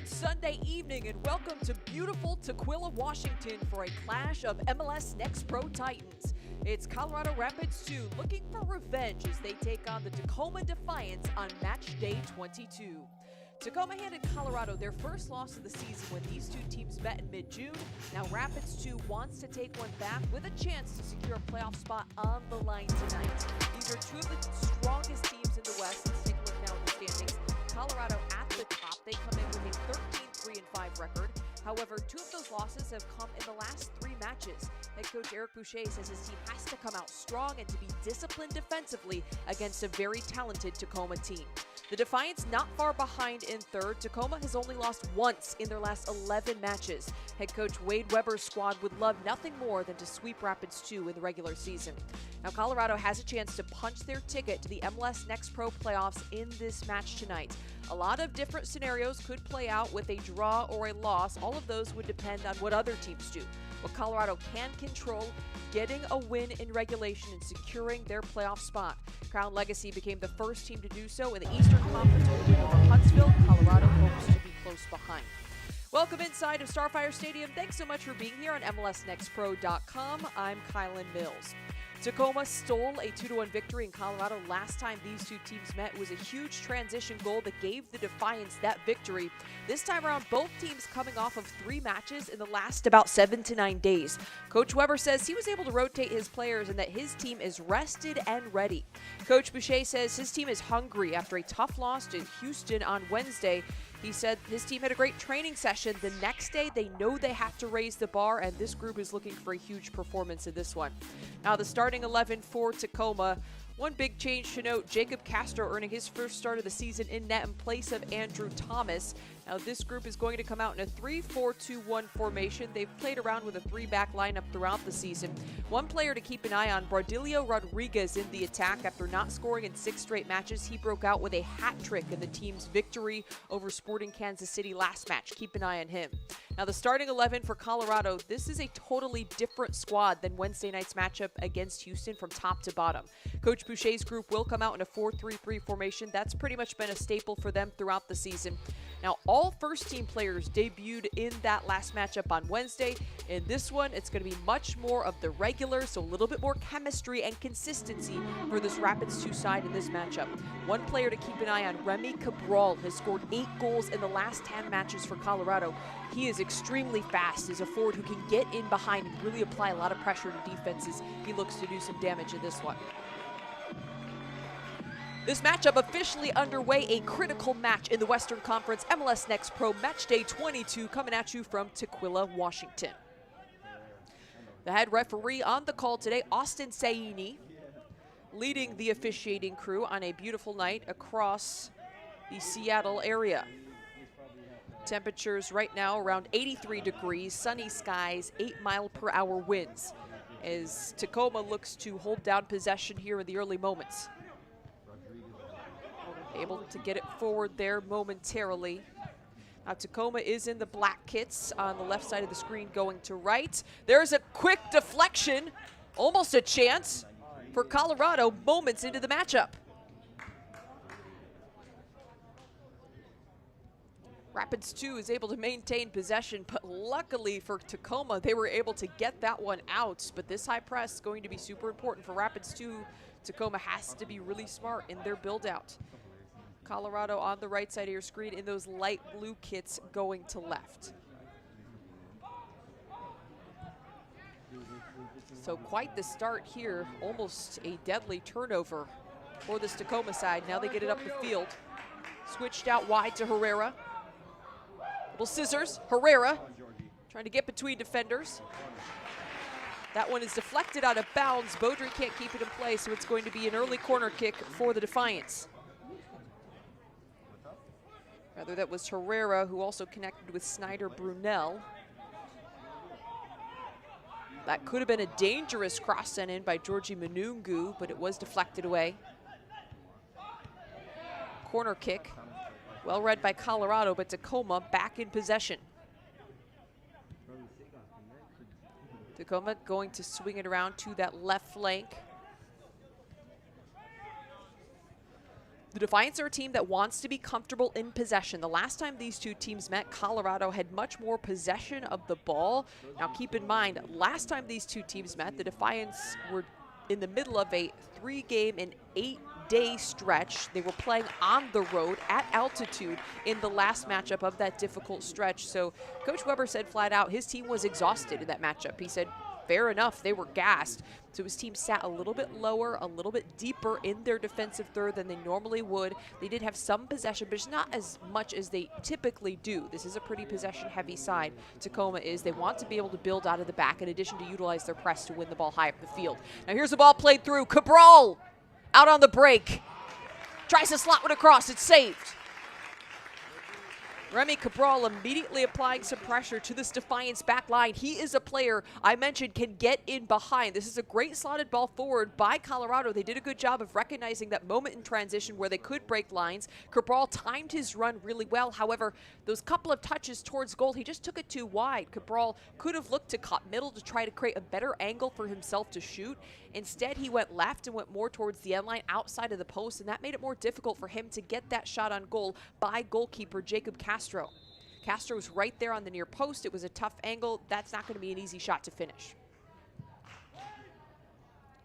Good Sunday evening and welcome to beautiful Tacoma, Washington for a clash of MLS Next Pro Titans. It's Colorado Rapids 2 looking for revenge as they take on the Tacoma Defiance on match day 22. Tacoma handed Colorado their first loss of the season when these two teams met in mid-June. Now Rapids 2 wants to take one back with a chance to secure a playoff spot on the line tonight. These are two of the strongest teams in the West. Let's take a look now at the standings. Colorado at the top. They come in with a 13-3-5 record. However, two of those losses have come in the last three matches. Head coach Eric Boucher says his team has to come out strong and to be disciplined defensively against a very talented Tacoma team. The Defiance not far behind in third. Tacoma has only lost once in their last 11 matches. Head coach Wade Weber's squad would love nothing more than to sweep Rapids 2 in the regular season. Now Colorado has a chance to punch their ticket to the MLS Next Pro playoffs in this match tonight. A lot of different scenarios could play out with a draw or a loss. All of those would depend on what other teams do. What Colorado can control, getting a win in regulation and securing their playoff spot. Crown Legacy became the first team to do so in the Eastern Conference with a win over Huntsville. Colorado hopes to be close behind. Welcome inside of Starfire Stadium. Thanks so much for being here on MLSNextPro.com. I'm Kylan Mills. Tacoma stole a 2-1 victory in Colorado last time these two teams met. It was a huge transition goal that gave the Defiance that victory. This time around, both teams coming off of 3 matches in the last about 7 to 9 days. Coach Weber says he was able to rotate his players and that his team is rested and ready. Coach Boucher says his team is hungry after a tough loss to Houston on Wednesday. He said his team had a great training session. The next day, they know they have to raise the bar, and this group is looking for a huge performance in this one. Now, the starting 11 for Tacoma. One big change to note, Jacob Castro earning his first start of the season in net in place of Andrew Thomas. Now this group is going to come out in a 3-4-2-1 formation. They've played around with a 3-back lineup throughout the season. One player to keep an eye on, Bardilio Rodriguez in the attack. After not scoring in 6 straight matches, he broke out with a hat trick in the team's victory over Sporting Kansas City last match. Keep an eye on him. Now the starting 11 for Colorado, this is a totally different squad than Wednesday night's matchup against Houston from top to bottom. Coach Boucher's group will come out in a 4-3-3 formation. That's pretty much been a staple for them throughout the season. Now, all first-team players debuted in that last matchup on Wednesday. In this one, it's going to be much more of the regular, so a little bit more chemistry and consistency for this Rapids 2 side in this matchup. One player to keep an eye on, Remy Cabral, has scored 8 goals in the last 10 matches for Colorado. He is extremely fast as a forward who can get in behind and really apply a lot of pressure to defenses. He looks to do some damage in this one. This matchup officially underway, a critical match in the Western Conference MLS Next Pro Match Day 22 coming at you from Tukwila, Washington. The head referee on the call today, Austin Saini, leading the officiating crew on a beautiful night across the Seattle area. Temperatures right now around 83 degrees, sunny skies, 8-mile-per-hour winds as Tacoma looks to hold down possession here in the early moments. Able to get it forward there momentarily. Now Tacoma is in the black kits on the left side of the screen going to right. There's a quick deflection, almost a chance for Colorado moments into the matchup. Rapids 2 is able to maintain possession, but luckily for Tacoma, they were able to get that one out. But this high press is going to be super important for Rapids 2. Tacoma has to be really smart in their build out. Colorado on the right side of your screen in those light blue kits going to left. So quite the start here, almost a deadly turnover for this Tacoma side. Now they get it up the field. Switched out wide to Herrera. Little scissors, Herrera trying to get between defenders. That one is deflected out of bounds. Beaudry can't keep it in play, so it's going to be an early corner kick for the Defiance. Rather, that was Herrera, who also connected with Snyder Brunel. That could have been a dangerous cross sent in by Georgie Manungu, but it was deflected away. Corner kick, well read by Colorado, but Tacoma back in possession. Tacoma going to swing it around to that left flank. The Defiance are a team that wants to be comfortable in possession. The last time these two teams met, Colorado had much more possession of the ball. Now keep in mind, last time these two teams met, the Defiance were in the middle of a 3-game and 8-day stretch. They were playing on the road at altitude in the last matchup of that difficult stretch. So Coach Weber said flat out his team was exhausted in that matchup. He said, fair enough, they were gassed. So his team sat a little bit lower, a little bit deeper in their defensive third than they normally would. They did have some possession, but it's not as much as they typically do. This is a pretty possession-heavy side. Tacoma is. They want to be able to build out of the back in addition to utilize their press to win the ball high up the field. Now here's the ball played through. Cabral out on the break. Tries to slot one across. It's saved. Remy Cabral immediately applying some pressure to this Defiance back line. He is a player I mentioned can get in behind. This is a great slotted ball forward by Colorado. They did a good job of recognizing that moment in transition where they could break lines. Cabral timed his run really well. However, those couple of touches towards goal, he just took it too wide. Cabral could have looked to cut middle to try to create a better angle for himself to shoot. Instead, he went left and went more towards the end line outside of the post, and that made it more difficult for him to get that shot on goal by goalkeeper Jacob Castro. Castro's right there on the near post. It was a tough angle. That's not going to be an easy shot to finish.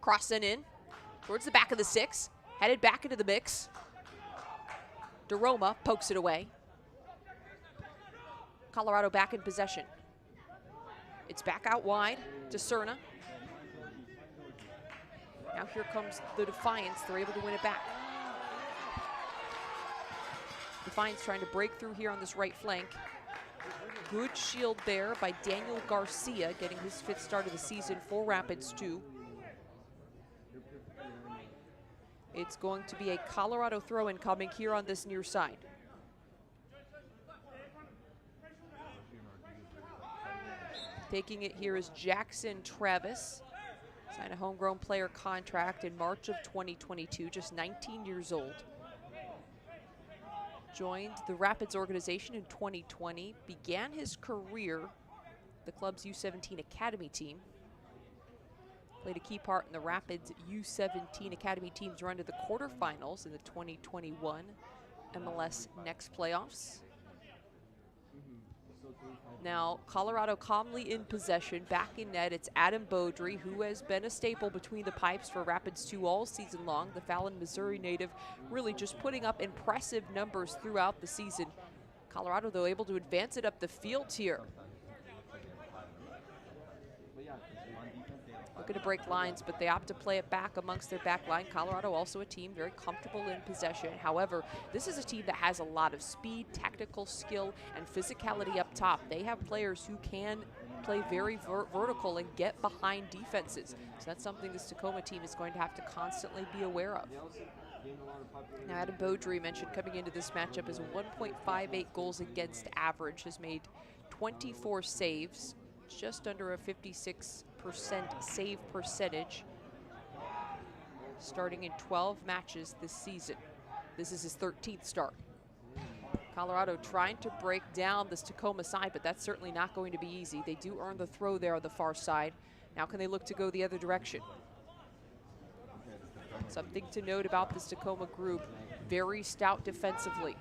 Cross in towards the back of the 6, headed back into the mix. DeRoma pokes it away. Colorado back in possession. It's back out wide to Cerna. Now here comes the Defiance. They're able to win it back. Defiance trying to break through here on this right flank. Good shield there by Daniel Garcia, getting his 5th start of the season for Rapids 2. It's going to be a Colorado throw-in coming here on this near side. Taking it here is Jackson Travis. Signed a homegrown player contract in March of 2022, just 19 years old. Joined the Rapids organization in 2020, began his career the club's U17 Academy team. Played a key part in the Rapids U17 Academy team's run to the quarterfinals in the 2021 MLS Next playoffs. Now, Colorado calmly in possession, back in net. It's Adam Beaudry, who has been a staple between the pipes for Rapids 2 all season long. The Fallon, Missouri native, really just putting up impressive numbers throughout the season. Colorado, though, able to advance it up the field here. Looking to break lines, but they opt to play it back amongst their back line. Colorado also a team very comfortable in possession. However, this is a team that has a lot of speed, tactical skill, and physicality up top. They have players who can play very vertical and get behind defenses. So that's something this Tacoma team is going to have to constantly be aware of. Now, Adam Beaudry mentioned coming into this matchup is a 1.58 goals against average, has made 24 saves, just under a 56% save percentage, starting in 12 matches this season. This is his 13th start. Colorado trying to break down this Tacoma side, but that's certainly not going to be easy. They do earn the throw there on the far side. Now can they look to go the other direction? Something to note about this Tacoma group, very stout defensively.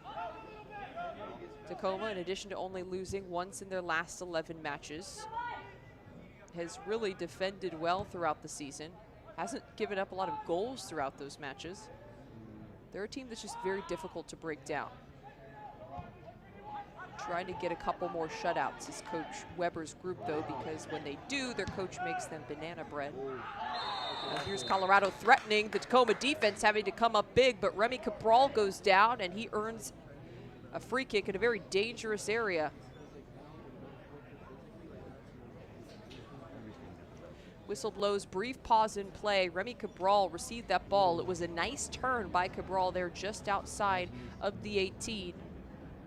Tacoma, in addition to only losing once in their last 11 matches, has really defended well throughout the season. Hasn't given up a lot of goals throughout those matches. They're a team that's just very difficult to break down. Trying to get a couple more shutouts is Coach Weber's group, though, because when they do, their coach makes them banana bread. Now here's Colorado threatening the Tacoma defense, having to come up big, but Remy Cabral goes down, and he earns a free kick in a very dangerous area. Whistle blows, brief pause in play. Remy Cabral received that ball. It was a nice turn by Cabral there just outside of the 18.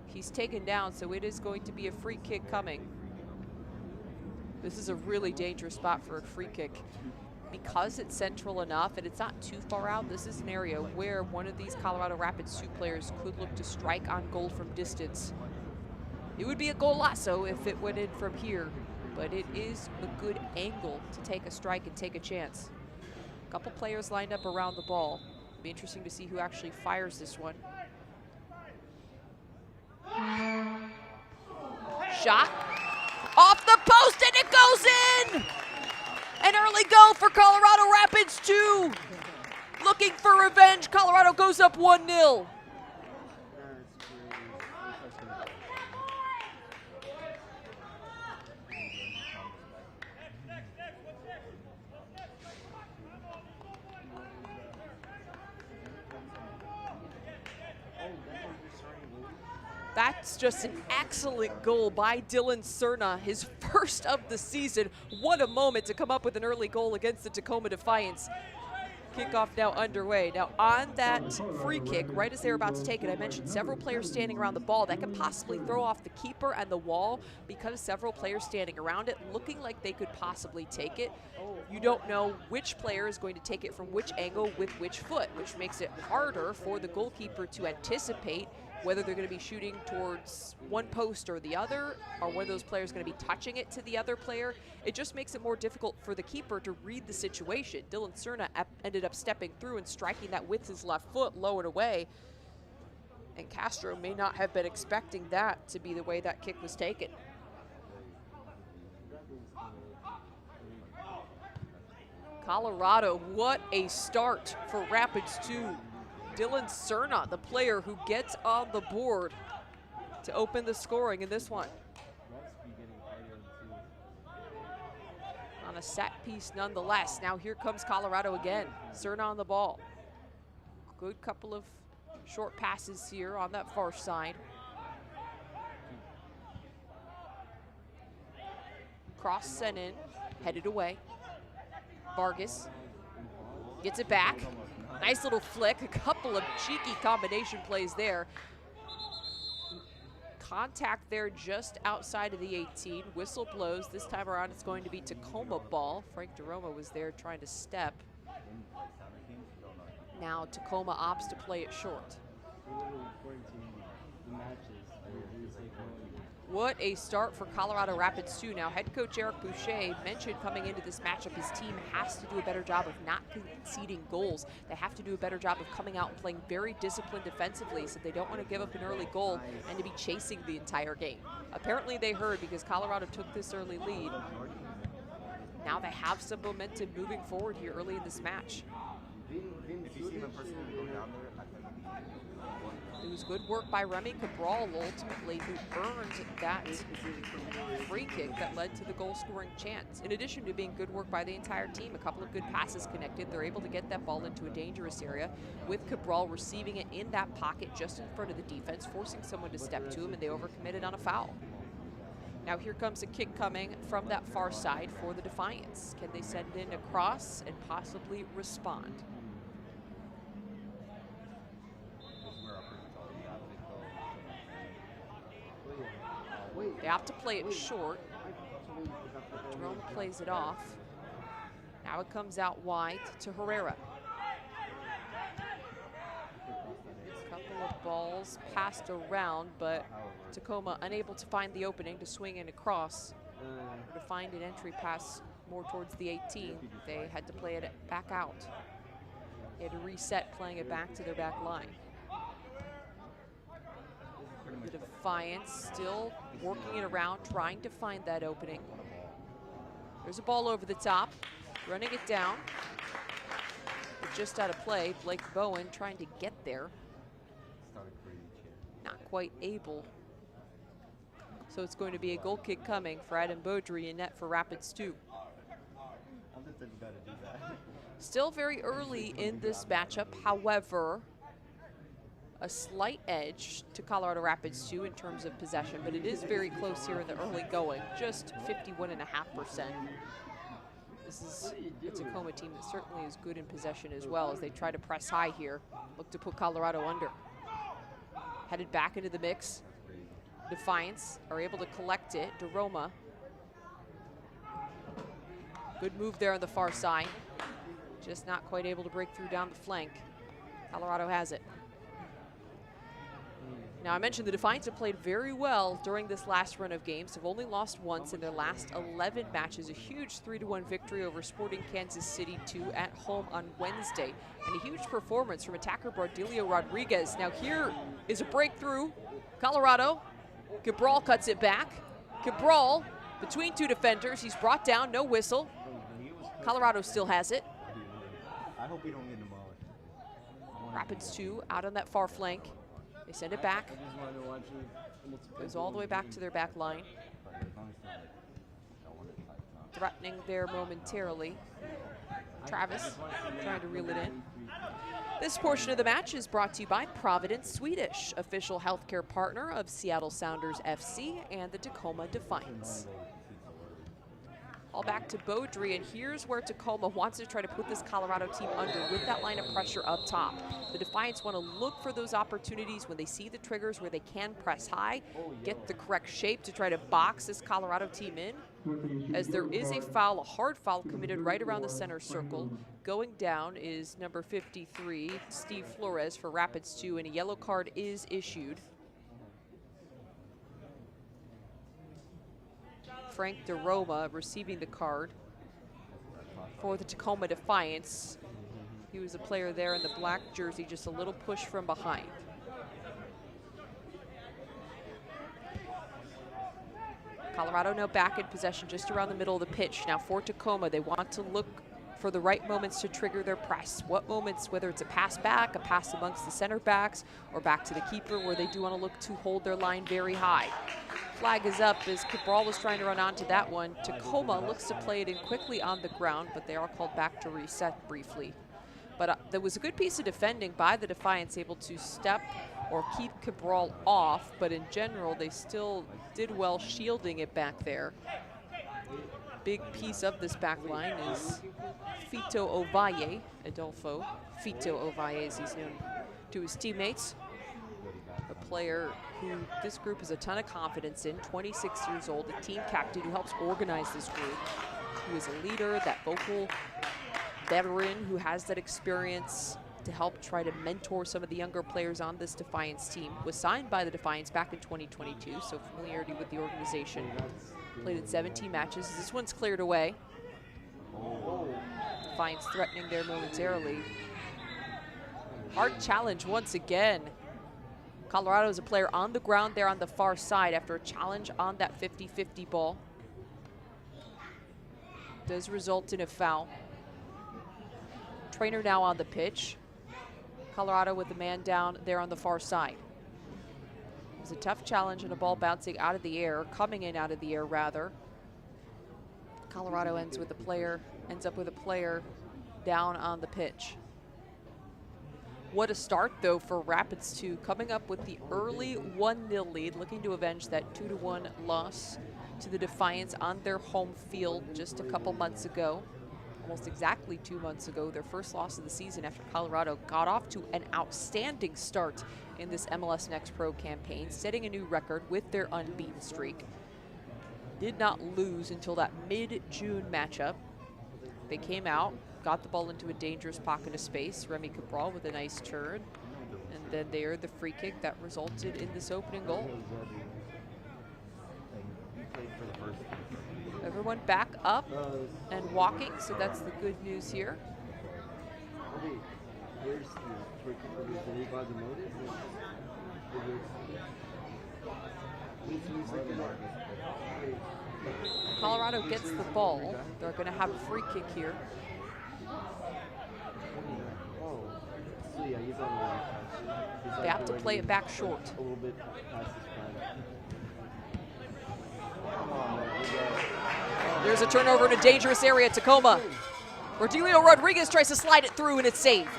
He's taken down, so it is going to be a free kick coming. This is a really dangerous spot for a free kick. Because it's central enough and it's not too far out, this is an area where one of these Colorado Rapids 2 players could look to strike on goal from distance. It would be a golazo if it went in from here, but it is a good angle to take a strike and take a chance. A couple players lined up around the ball. Be interesting to see who actually fires this one. Shot off the post, and it goes in! An early goal for Colorado Rapids 2. Looking for revenge, Colorado goes up 1-0. That's just an excellent goal by Dylan Cerna, his first of the season. What a moment to come up with an early goal against the Tacoma Defiance. Kickoff now underway. Now on that free kick, right as they were about to take it, I mentioned several players standing around the ball. That could possibly throw off the keeper and the wall because several players standing around it, looking like they could possibly take it. You don't know which player is going to take it from which angle with which foot, which makes it harder for the goalkeeper to anticipate whether they're going to be shooting towards one post or the other, or whether those players are going to be touching it to the other player. It just makes it more difficult for the keeper to read the situation. Dylan Cerna ended up stepping through and striking that with his left foot, low and away. And Castro may not have been expecting that to be the way that kick was taken. Colorado, what a start for Rapids 2. Dylan Cerna, the player who gets on the board to open the scoring in this one. On a set piece nonetheless. Now here comes Colorado again. Cerna on the ball. Good couple of short passes here on that far side. Cross sent in, headed away. Vargas gets it back. Nice little flick, a couple of cheeky combination plays there. Contact there just outside of the 18. Whistle blows. This time around it's going to be Tacoma ball. Frank DeRoma was there trying to step. Now Tacoma opts to play it short. What a start for Colorado Rapids 2. Now, head coach Eric Boucher mentioned coming into this matchup his team has to do a better job of not conceding goals. They have to do a better job of coming out and playing very disciplined defensively, so they don't want to give up an early goal and to be chasing the entire game. Apparently they heard, because Colorado took this early lead. Now they have some momentum moving forward here early in this match. It was good work by Remy Cabral ultimately, who earned that free kick that led to the goal-scoring chance. In addition to being good work by the entire team, a couple of good passes connected. They're able to get that ball into a dangerous area, with Cabral receiving it in that pocket just in front of the defense, forcing someone to step to him, and they overcommitted on a foul. Now here comes a kick coming from that far side for the Defiance. Can they send in a cross and possibly respond? They have to play it short. Jerome plays it off. Now it comes out wide to Herrera. A couple of balls passed around, but Tacoma unable to find the opening to swing in across. To find an entry pass more towards the 18, they had to play it back out. They had to reset playing it back to their back line. The Defiance still working it around, trying to find that opening. There's a ball over the top, running it down. But just out of play, Blake Bowen trying to get there. Not quite able. So it's going to be a goal kick coming for Adam Beaudry in net for Rapids 2. Still very early in this matchup, however, a slight edge to Colorado Rapids 2 in terms of possession, but it is very close here in the early going, just 51.5%. This is a Tacoma team that certainly is good in possession as well as they try to press high here, look to put Colorado under. Headed back into the mix. Defiance are able to collect it. DeRoma. Good move there on the far side. Just not quite able to break through down the flank. Colorado has it. Now, I mentioned the Defiance have played very well during this last run of games. They've only lost once in their last 11 matches. A huge 3-1 victory over Sporting Kansas City 2 at home on Wednesday. And a huge performance from attacker Bardilio Rodriguez. Now here is a breakthrough. Colorado. Cabral cuts it back. Cabral between two defenders. He's brought down, no whistle. Colorado still has it. I hope we don't get demolished. Rapids 2 out on that far flank. They send it back. Goes all the way back to their back line. Threatening there momentarily. Travis trying to reel it in. This portion of the match is brought to you by Providence Swedish, official healthcare partner of Seattle Sounders FC and the Tacoma Defiance. All back to Beaudry, and here's where Tacoma wants to try to put this Colorado team under with that line of pressure up top. The Defiance want to look for those opportunities when they see the triggers where they can press high, get the correct shape to try to box this Colorado team in. As there is a foul, a hard foul committed right around the center circle. Going down is number 53, Steve Flores for Rapids 2, and a yellow card is issued. Frank DeRoma receiving the card for the Tacoma Defiance. He was a player there in the black jersey, just a little push from behind. Colorado now back in possession just around the middle of the pitch. Now for Tacoma, they want to look for the right moments to trigger their press. What moments, whether it's a pass back, a pass amongst the center backs, or back to the keeper, where they do want to look to hold their line very high. Flag is up as Cabral was trying to run onto that one. Tacoma looks to play it in quickly on the ground, but they are called back to reset briefly. But there was a good piece of defending by the Defiance, able to step or keep Cabral off, but in general, they still did well shielding it back there. Big piece of this back line is Fito Ovalle, Adolfo. Fito Ovalle, as he's known to his teammates. A player who this group has a ton of confidence in, 26 years old, a team captain who helps organize this group, who is a leader, that vocal veteran who has that experience to help try to mentor some of the younger players on this Defiance team. Was signed by the Defiance back in 2022, so familiarity with the organization. Played in 17 matches. This one's cleared away. Defiance threatening there momentarily. Hard challenge once again. Colorado is a player on the ground there on the far side after a challenge on that 50-50 ball. Does result in a foul. Trainer now on the pitch. Colorado with the man down there on the far side. It was a tough challenge and a ball bouncing out of the air, coming in out of the air rather. Colorado ends up with a player down on the pitch. What a start, though, for Rapids 2, coming up with the early 1-0 lead, looking to avenge that 2-1 loss to the Defiance on their home field just a couple months ago. Almost exactly 2 months ago, their first loss of the season after Colorado got off to an outstanding start in this MLS Next Pro campaign, setting a new record with their unbeaten streak. Did not lose until that mid-June matchup. They came out, got the ball into a dangerous pocket of space. Remy Cabral with a nice turn. And then there, the free kick that resulted in this opening goal. Everyone back up and walking, so that's the good news here. Colorado gets the ball. They're going to have a free kick here. They have to play it back short. There's a turnover in a dangerous area. Tacoma. Bardilio Rodriguez tries to slide it through, and it's saved.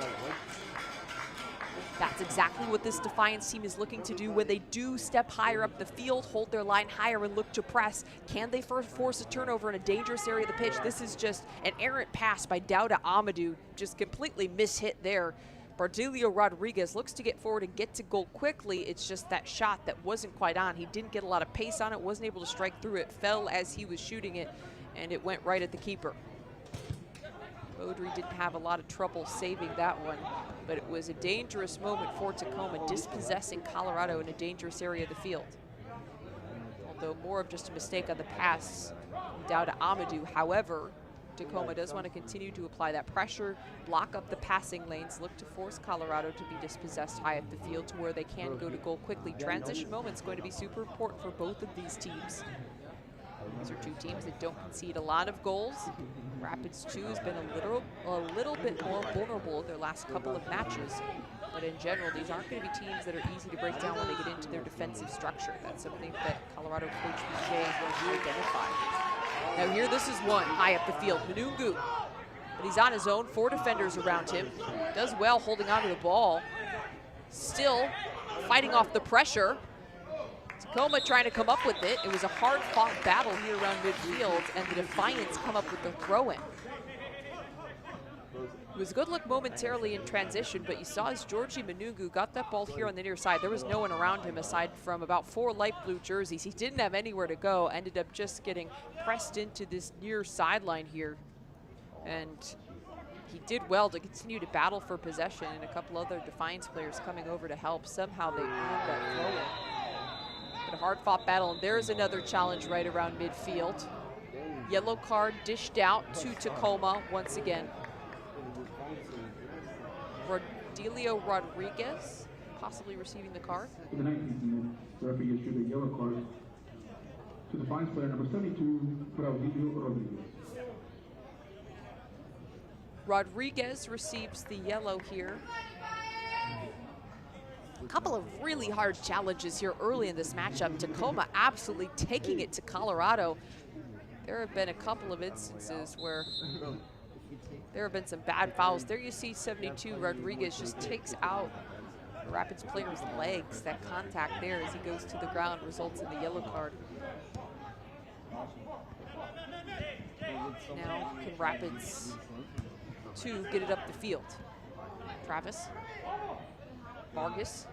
That's exactly what this Defiance team is looking to do when they do step higher up the field, hold their line higher, and look to press. Can they first force a turnover in a dangerous area of the pitch? This is just an errant pass by Dauda Amadou, just completely mishit there. Bardilio Rodriguez looks to get forward and get to goal quickly. It's just that shot that wasn't quite on. He didn't get a lot of pace on it, wasn't able to strike through it, fell as he was shooting it, and it went right at the keeper. Beaudry didn't have a lot of trouble saving that one, but it was a dangerous moment for Tacoma, dispossessing Colorado in a dangerous area of the field. Although more of just a mistake on the pass down to Amadou. However, Tacoma does want to continue to apply that pressure, block up the passing lanes, look to force Colorado to be dispossessed high up the field to where they can go to goal quickly. Transition moment's going to be super important for both of these teams. These are two teams that don't concede a lot of goals. Rapids 2 has been a little bit more vulnerable their last couple of matches. But in general, these aren't going to be teams that are easy to break down when they get into their defensive structure. That's something that Colorado coach Boucher has identified. Now here, this is one high up the field. Manungu, but he's on his own. 4 defenders around him. Does well holding onto the ball. Still fighting off the pressure. Tacoma trying to come up with it. It was a hard-fought battle here around midfield, and the Defiance come up with the throw-in. It was a good look momentarily in transition, but you saw as Georgie Manungu got that ball here on the near side. There was no one around him aside from about 4 light blue jerseys. He didn't have anywhere to go, ended up just getting pressed into this near sideline here. And he did well to continue to battle for possession, and a couple other Defiance players coming over to help. Somehow they earned that throw-in. But a hard-fought battle, and there's another challenge right around midfield. Yellow card dished out to Tacoma once again. Rodelio Rodriguez possibly receiving the card. For the 19th minute, the referee issued a yellow card to the Defiance player number 72, Rodelio Rodriguez. Rodriguez receives the yellow here. A couple of really hard challenges here early in this matchup. Tacoma absolutely taking it to Colorado. There have been a couple of instances where there have been some bad fouls. There you see 72, Rodriguez just takes out the Rapids player's legs. That contact there as he goes to the ground results in the yellow card. Now can Rapids 2 get it up the field? Travis, Vargas,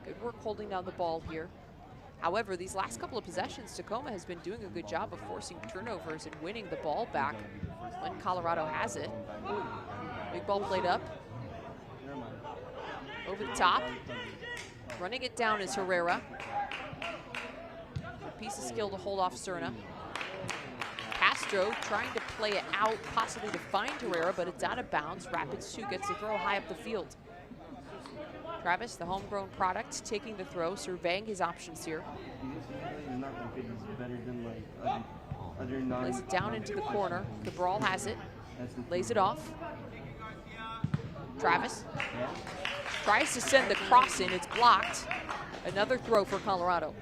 good work holding down the ball here. However, these last couple of possessions, Tacoma has been doing a good job of forcing turnovers and winning the ball back when Colorado has it. Big ball played up. Over the top. Running it down is Herrera. A piece of skill to hold off Serna. Castro trying to play it out, possibly to find Herrera, but it's out of bounds. Rapids 2 gets the throw high up the field. Travis, the homegrown product, taking the throw, surveying his options here. Lays it down into the corner. Cabral has it. Lays it off. Travis tries to send the cross in. It's blocked. Another throw for Colorado.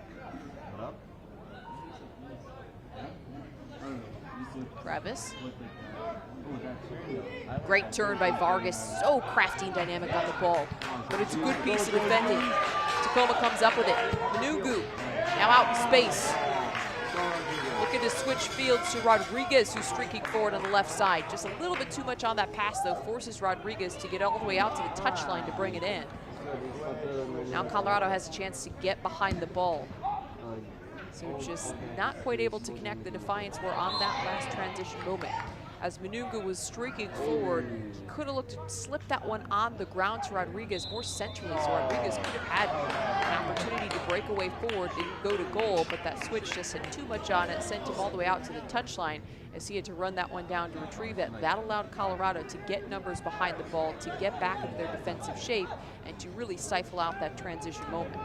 Travis. Great turn by Vargas. So crafty and dynamic on the ball. But it's a good piece of defending. Tacoma comes up with it. Manungu now out in space. Looking to switch fields to Rodriguez, who's streaking forward on the left side. Just a little bit too much on that pass, though. Forces Rodriguez to get all the way out to the touchline to bring it in. Now Colorado has a chance to get behind the ball. So just not quite able to connect. The Defiance were on that last transition moment. As Manungu was streaking forward, he could have looked to slip that one on the ground to Rodriguez more centrally, so Rodriguez could have had an opportunity to break away forward and go to goal, but that switch just had too much on it, sent him all the way out to the touchline as he had to run that one down to retrieve it. That allowed Colorado to get numbers behind the ball, to get back into their defensive shape, and to really stifle out that transition moment.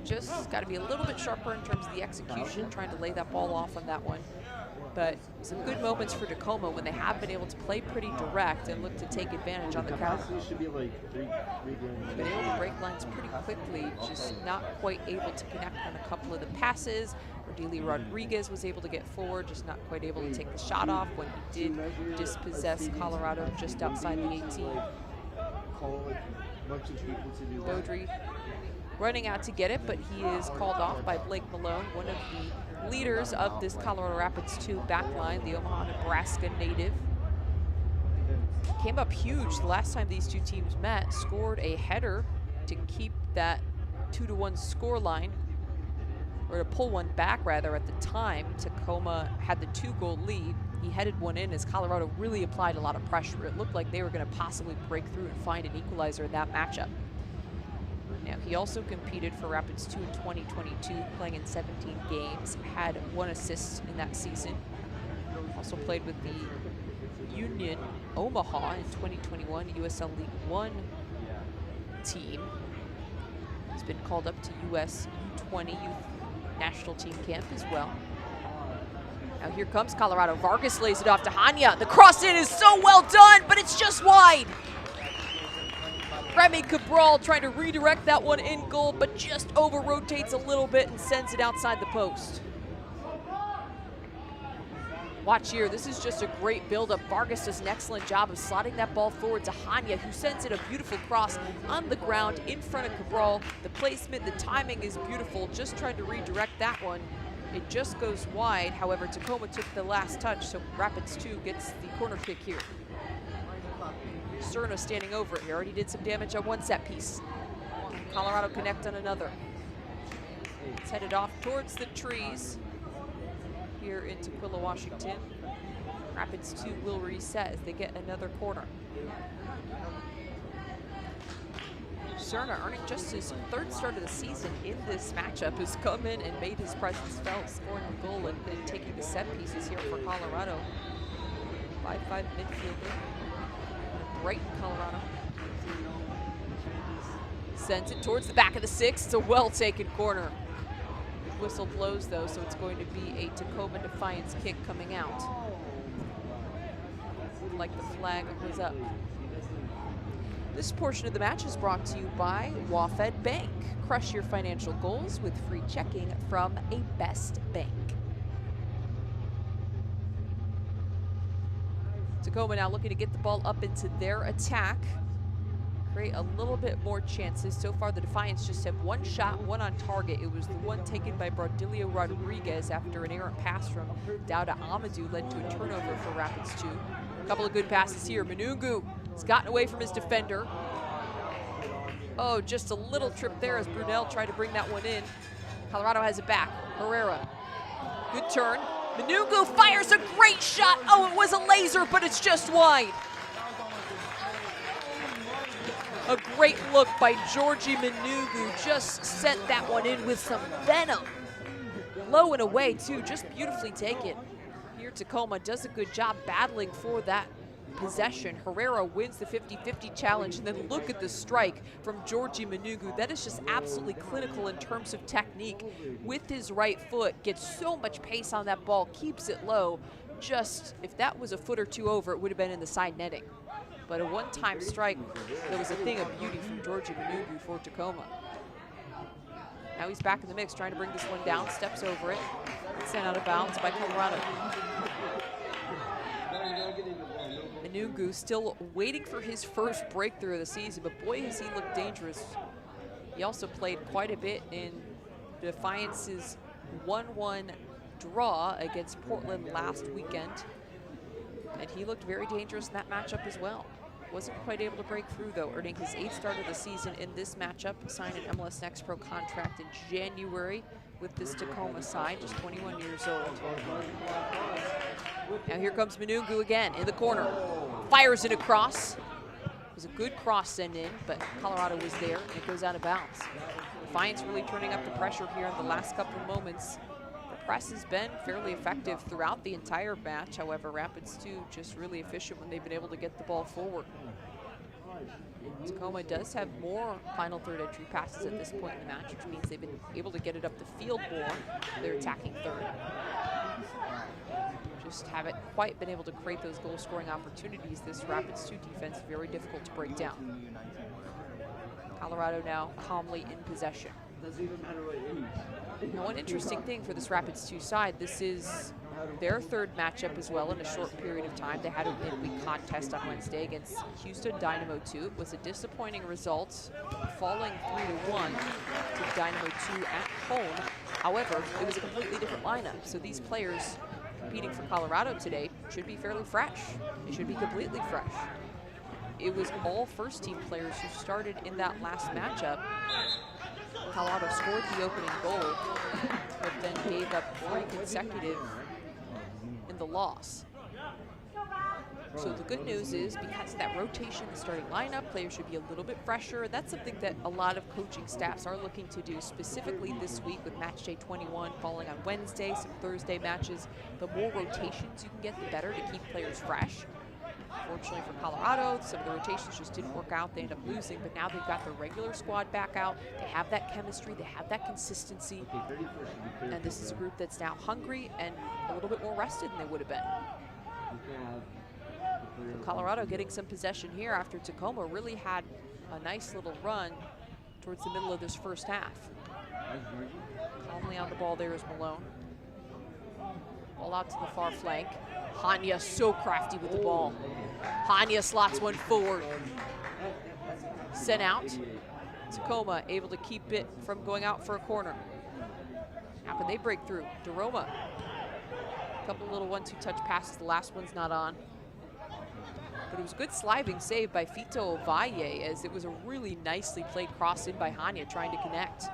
Just got to be a little bit sharper in terms of the execution, trying to lay that ball off on that one. But some good moments for Tacoma when they have been able to play pretty direct and look to take advantage on the counter. Been able to break lines pretty quickly, just not quite able to connect on a couple of the passes. Rodelio Rodriguez was able to get forward, just not quite able to take the shot off when he did dispossess Colorado just outside the 18. Beaudry running out to get it, but he is called off by Blake Malone, one of the leaders of this Colorado Rapids 2 backline, the Omaha, Nebraska native. Came up huge the last time these two teams met, scored a header to keep that 2-1 score line, or to pull one back rather at the time. Tacoma had the 2-goal lead. he headed one in as Colorado really applied a lot of pressure. It looked like they were going to possibly break through and find an equalizer in that matchup. Now, he also competed for Rapids 2 in 2022, playing in 17 games, had 1 assist in that season. Also played with the Union Omaha in 2021, USL League 1 team. He's been called up to US U20 Youth National Team Camp as well. Now here comes Colorado. Vargas lays it off to Hanya. The cross in is so well done, but it's just wide. Remy Cabral trying to redirect that one in goal, but just over-rotates a little bit and sends it outside the post. Watch here, this is just a great build-up. Vargas does an excellent job of slotting that ball forward to Hanya, who sends it a beautiful cross on the ground in front of Cabral. The placement, the timing is beautiful, just trying to redirect that one. It just goes wide. However, Tacoma took the last touch, so Rapids 2 gets the corner kick here. Cerna standing over it. He already did some damage on one set piece. Colorado connect on another. It's headed off towards the trees here in Tukwila, Washington. Rapids 2 will reset as they get another corner. Cerna, earning just his 3rd start of the season in this matchup, has come in and made his presence felt, scoring a goal and taking the set pieces here for Colorado. 5'5" midfielder. Brighton, Colorado. Sends it towards the back of the 6. It's a well-taken corner. Whistle blows, though, so it's going to be a Tacoma Defiance kick coming out. Like the flag was up. This portion of the match is brought to you by Wafed Bank. Crush your financial goals with free checking from a best bank. Tacoma now looking to get the ball up into their attack, create a little bit more chances. So far, the Defiance just have 1 shot, 1 on target. It was the one taken by Braudilio Rodriguez after an errant pass from Dauda Amadou led to a turnover for Rapids 2. A couple of good passes here. Manungu has gotten away from his defender. Oh, just a little trip there as Brunel tried to bring that one in. Colorado has it back. Herrera, good turn. Manungu fires a great shot. Oh, it was a laser, but it's just wide. A great look by Georgie Manungu. Just sent that one in with some venom. Low and away, too. Just beautifully taken. Here, Tacoma does a good job battling for that possession. Herrera wins the 50-50 challenge, and then look at the strike from Georgie Manungu. That is just absolutely clinical in terms of technique. With his right foot, gets so much pace on that ball, keeps it low. Just, if that was a foot or two over, it would have been in the side netting. But a one-time strike, that was a thing of beauty from Georgie Manungu for Tacoma. Now he's back in the mix, trying to bring this one down, steps over it, sent out of bounds by Colorado. Manungu still waiting for his first breakthrough of the season, but boy, has he looked dangerous. He also played quite a bit in Defiance's 1-1 draw against Portland last weekend, and he looked very dangerous in that matchup as well. Wasn't quite able to break through, though, earning his 8th start of the season in this matchup. Signed an MLS Next Pro contract in January with this Tacoma side, just 21 years old. Now here comes Manungu again in the corner. Fires it across. It was a good cross send in, but Colorado was there, and it goes out of bounds. Defiance really turning up the pressure here in the last couple of moments. The press has been fairly effective throughout the entire match. However, Rapids 2 just really efficient when they've been able to get the ball forward. Tacoma does have more final third entry passes at this point in the match, which means they've been able to get it up the field more. They're attacking third. Just haven't quite been able to create those goal-scoring opportunities. This Rapids 2 defense very difficult to break down. Colorado now calmly in possession. Now, one interesting thing for this Rapids 2 side, this is their 3rd matchup as well in a short period of time. They had a midweek contest on Wednesday against Houston Dynamo 2. It was a disappointing result, falling 3-1 to Dynamo 2 at home. However, it was a completely different lineup, so these players competing for Colorado today should be fairly fresh. They should be completely fresh. It was all first-team players who started in that last matchup. Colorado scored the opening goal, but then gave up 3 consecutive in the loss. So the good news is, because of that rotation in the starting lineup, players should be a little bit fresher. That's something that a lot of coaching staffs are looking to do, specifically this week with match day 21 falling on Wednesday, some Thursday matches. The more rotations you can get, the better to keep players fresh. Fortunately for Colorado, some of the rotations just didn't work out. They ended up losing, but now they've got their regular squad back out. They have that chemistry, they have that consistency. And this is a group that's now hungry and a little bit more rested than they would have been. So Colorado getting some possession here after Tacoma really had a nice little run towards the middle of this first half. Calmly on the ball there is Malone. Ball out to the far flank. Hanya so crafty with the ball. Hanya slots one forward. Sent out. Tacoma able to keep it from going out for a corner. How can they break through? Daroma. A couple little 1-2 touch passes. The last one's not on. But it was a good sliding save by Fito Valle, as it was a really nicely played cross in by Hanya trying to connect.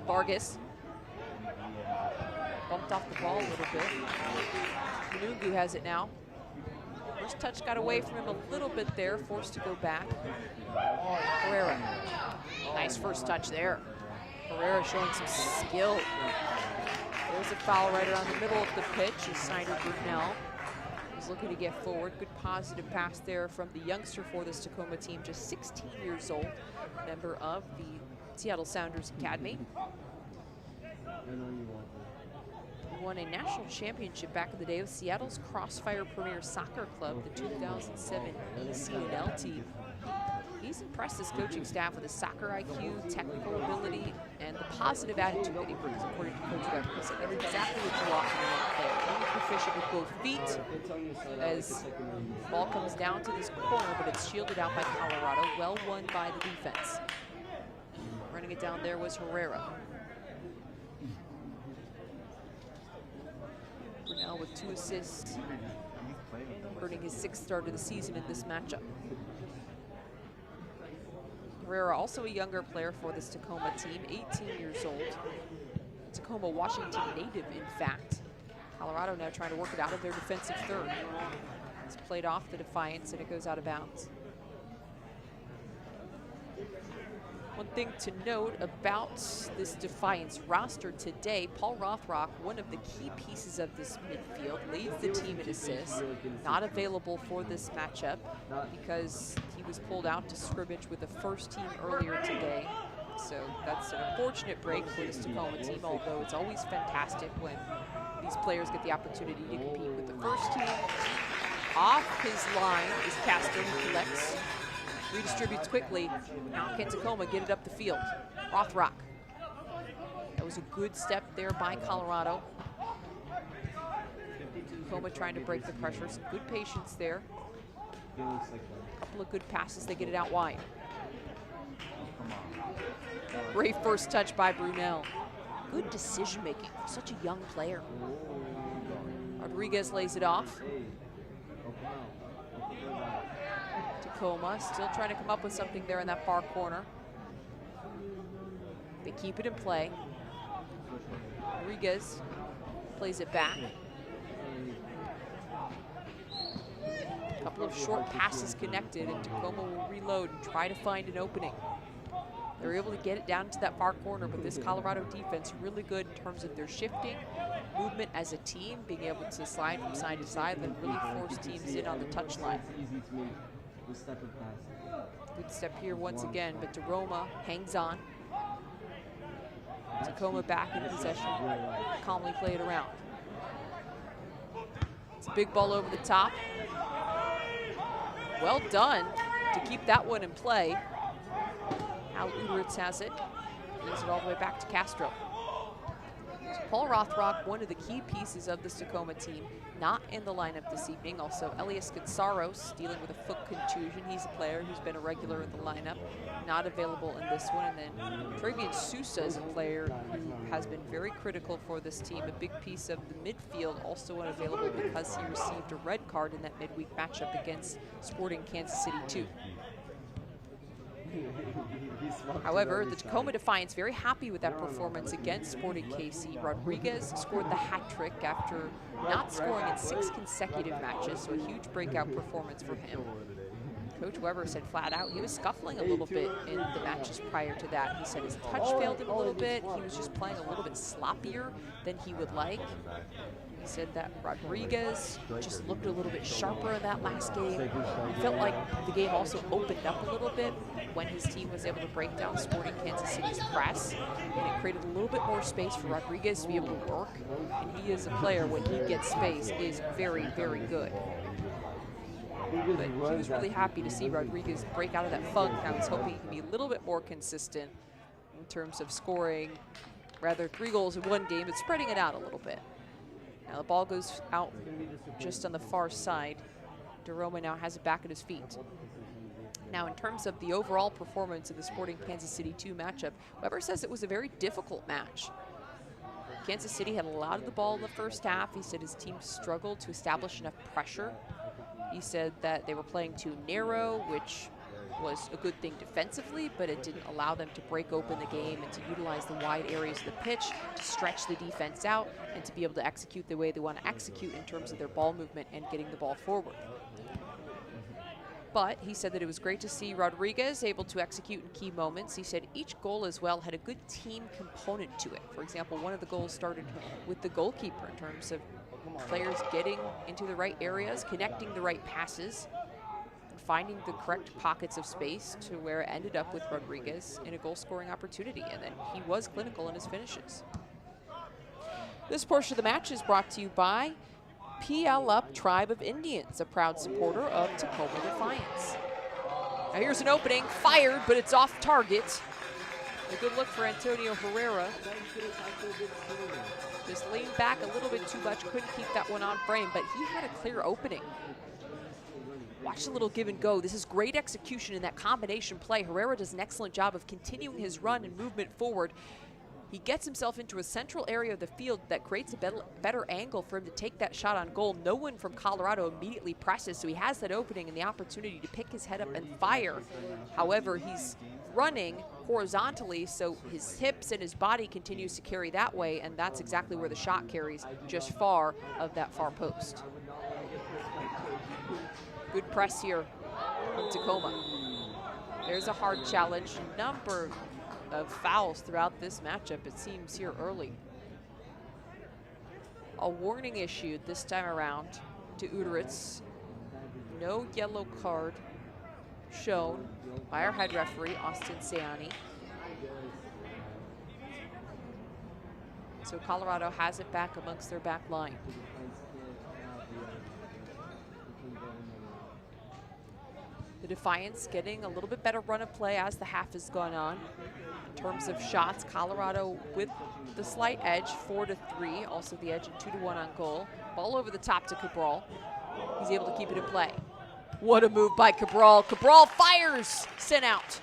Vargas. Bumped off the ball a little bit. Manungu has it now. First touch got away from him a little bit there, forced to go back. Herrera. Nice first touch there. Herrera showing some skill. There's a foul right around the middle of the pitch as Snyder Brunel is looking to get forward. Good positive pass there from the youngster for this Tacoma team, just 16 years old, member of the Seattle Sounders Academy. Won a national championship back in the day with Seattle's Crossfire Premier Soccer Club, the 2007 ACNL team. He's impressed his coaching staff with his soccer IQ, technical ability, and the positive attitude that he brings, according to Coach Weber. He said, "That's exactly what you want from a young player. Really proficient with both feet." As the ball comes down to this corner, but it's shielded out by Colorado. Well won by the defense. Running it down there was Herrera. Brunel with 2 assists, earning his 6th start of the season in this matchup. Herrera, also a younger player for this Tacoma team, 18 years old. Tacoma, Washington native, in fact. Colorado now trying to work it out of their defensive third. It's played off the Defiance and it goes out of bounds. One thing to note about this Defiance roster today, Paul Rothrock, one of the key pieces of this midfield, leads the team in assists. Not available for this matchup because he was pulled out to scrimmage with the first team earlier today. So that's an unfortunate break for this Tacoma team, although it's always fantastic when these players get the opportunity to compete with the first team. Off his line is Castro, who collects. Redistributes quickly. Now can Tacoma get it up the field? Rothrock. That was a good step there by Colorado. Tacoma trying to break the pressure. Some good patience there. A couple of good passes. They get it out wide. Great first touch by Brunel. Good decision making for such a young player. Rodriguez lays it off. Tacoma still trying to come up with something there in that far corner. They keep it in play. Rodriguez plays it back. A couple of short passes connected, and Tacoma will reload and try to find an opening. They're able to get it down to that far corner, but this Colorado defense really good in terms of their shifting, movement as a team, being able to slide from side to side, and really force teams in on the touchline. Good step here once again, but Daroma hangs on. Tacoma back in possession. Calmly play it around. It's a big ball over the top. Well done to keep that one in play. Al Uderitz has it. Brings it all the way back to Castro. So Paul Rothrock, one of the key pieces of this Tacoma team, not in the lineup this evening. Also, Elias Katsaros dealing with a foot contusion. He's a player who's been a regular in the lineup, not available in this one. And then Travian Sousa is a player who has been very critical for this team, a big piece of the midfield, also unavailable because he received a red card in that midweek matchup against Sporting Kansas City 2. However, the Tacoma Defiance very happy with that performance against Sporting KC. Rodriguez scored the hat trick after not scoring in 6 consecutive matches, so a huge breakout performance for him. Coach Weber said flat out he was scuffling a little bit in the matches prior to that. He said his touch failed him a little bit. He was just playing a little bit sloppier than he would like. He said that Rodriguez just looked a little bit sharper in that last game. He felt like the game also opened up a little bit when his team was able to break down Sporting Kansas City's press, and it created a little bit more space for Rodriguez to be able to work. And he is a player, when he gets space, is very, very good. But he was really happy to see Rodriguez break out of that funk. I was hoping he could be a little bit more consistent in terms of scoring rather 3 goals in one game, but spreading it out a little bit. Now the ball goes out just on the far side. DeRoma now has it back at his feet. Now in terms of the overall performance of the Sporting Kansas City 2 matchup, Weber says it was a very difficult match. Kansas City had a lot of the ball in the first half. He said his team struggled to establish enough pressure. He said that they were playing too narrow, which was a good thing defensively, but it didn't allow them to break open the game and to utilize the wide areas of the pitch to stretch the defense out and to be able to execute the way they want to execute in terms of their ball movement and getting the ball forward. But he said that it was great to see Rodriguez able to execute in key moments. He said each goal as well had a good team component to it. For example, one of the goals started with the goalkeeper in terms of players getting into the right areas, connecting the right passes, and finding the correct pockets of space to where it ended up with Rodriguez in a goal-scoring opportunity. And then he was clinical in his finishes. This portion of the match is brought to you by buildup Tribe of Indians, a proud supporter of Tacoma Defiance. Now here's an opening, fired, but it's off target. A good look for Antonio Herrera. Just leaned back a little bit too much, couldn't keep that one on frame, but he had a clear opening. Watch a little give and go. This is great execution in that combination play. Herrera does an excellent job of continuing his run and movement forward. He gets himself into a central area of the field that creates a better angle for him to take that shot on goal. No one from Colorado immediately presses, so he has that opening and the opportunity to pick his head up and fire. However, he's running horizontally, so his hips and his body continues to carry that way, and that's exactly where the shot carries, just far of that far post. Good press here from Tacoma. There's a hard challenge. Number of fouls throughout this matchup, it seems, here early. A warning issued this time around to Uteritz. No yellow card shown by our head referee, Austin Sayani. So Colorado has it back amongst their back line. The Defiance getting a little bit better run of play as the half has gone on. In terms of shots, Colorado with the slight edge, 4-3. Also the edge at 2-1 on goal. Ball over the top to Cabral. He's able to keep it in play. What a move by Cabral. Cabral fires, sent out.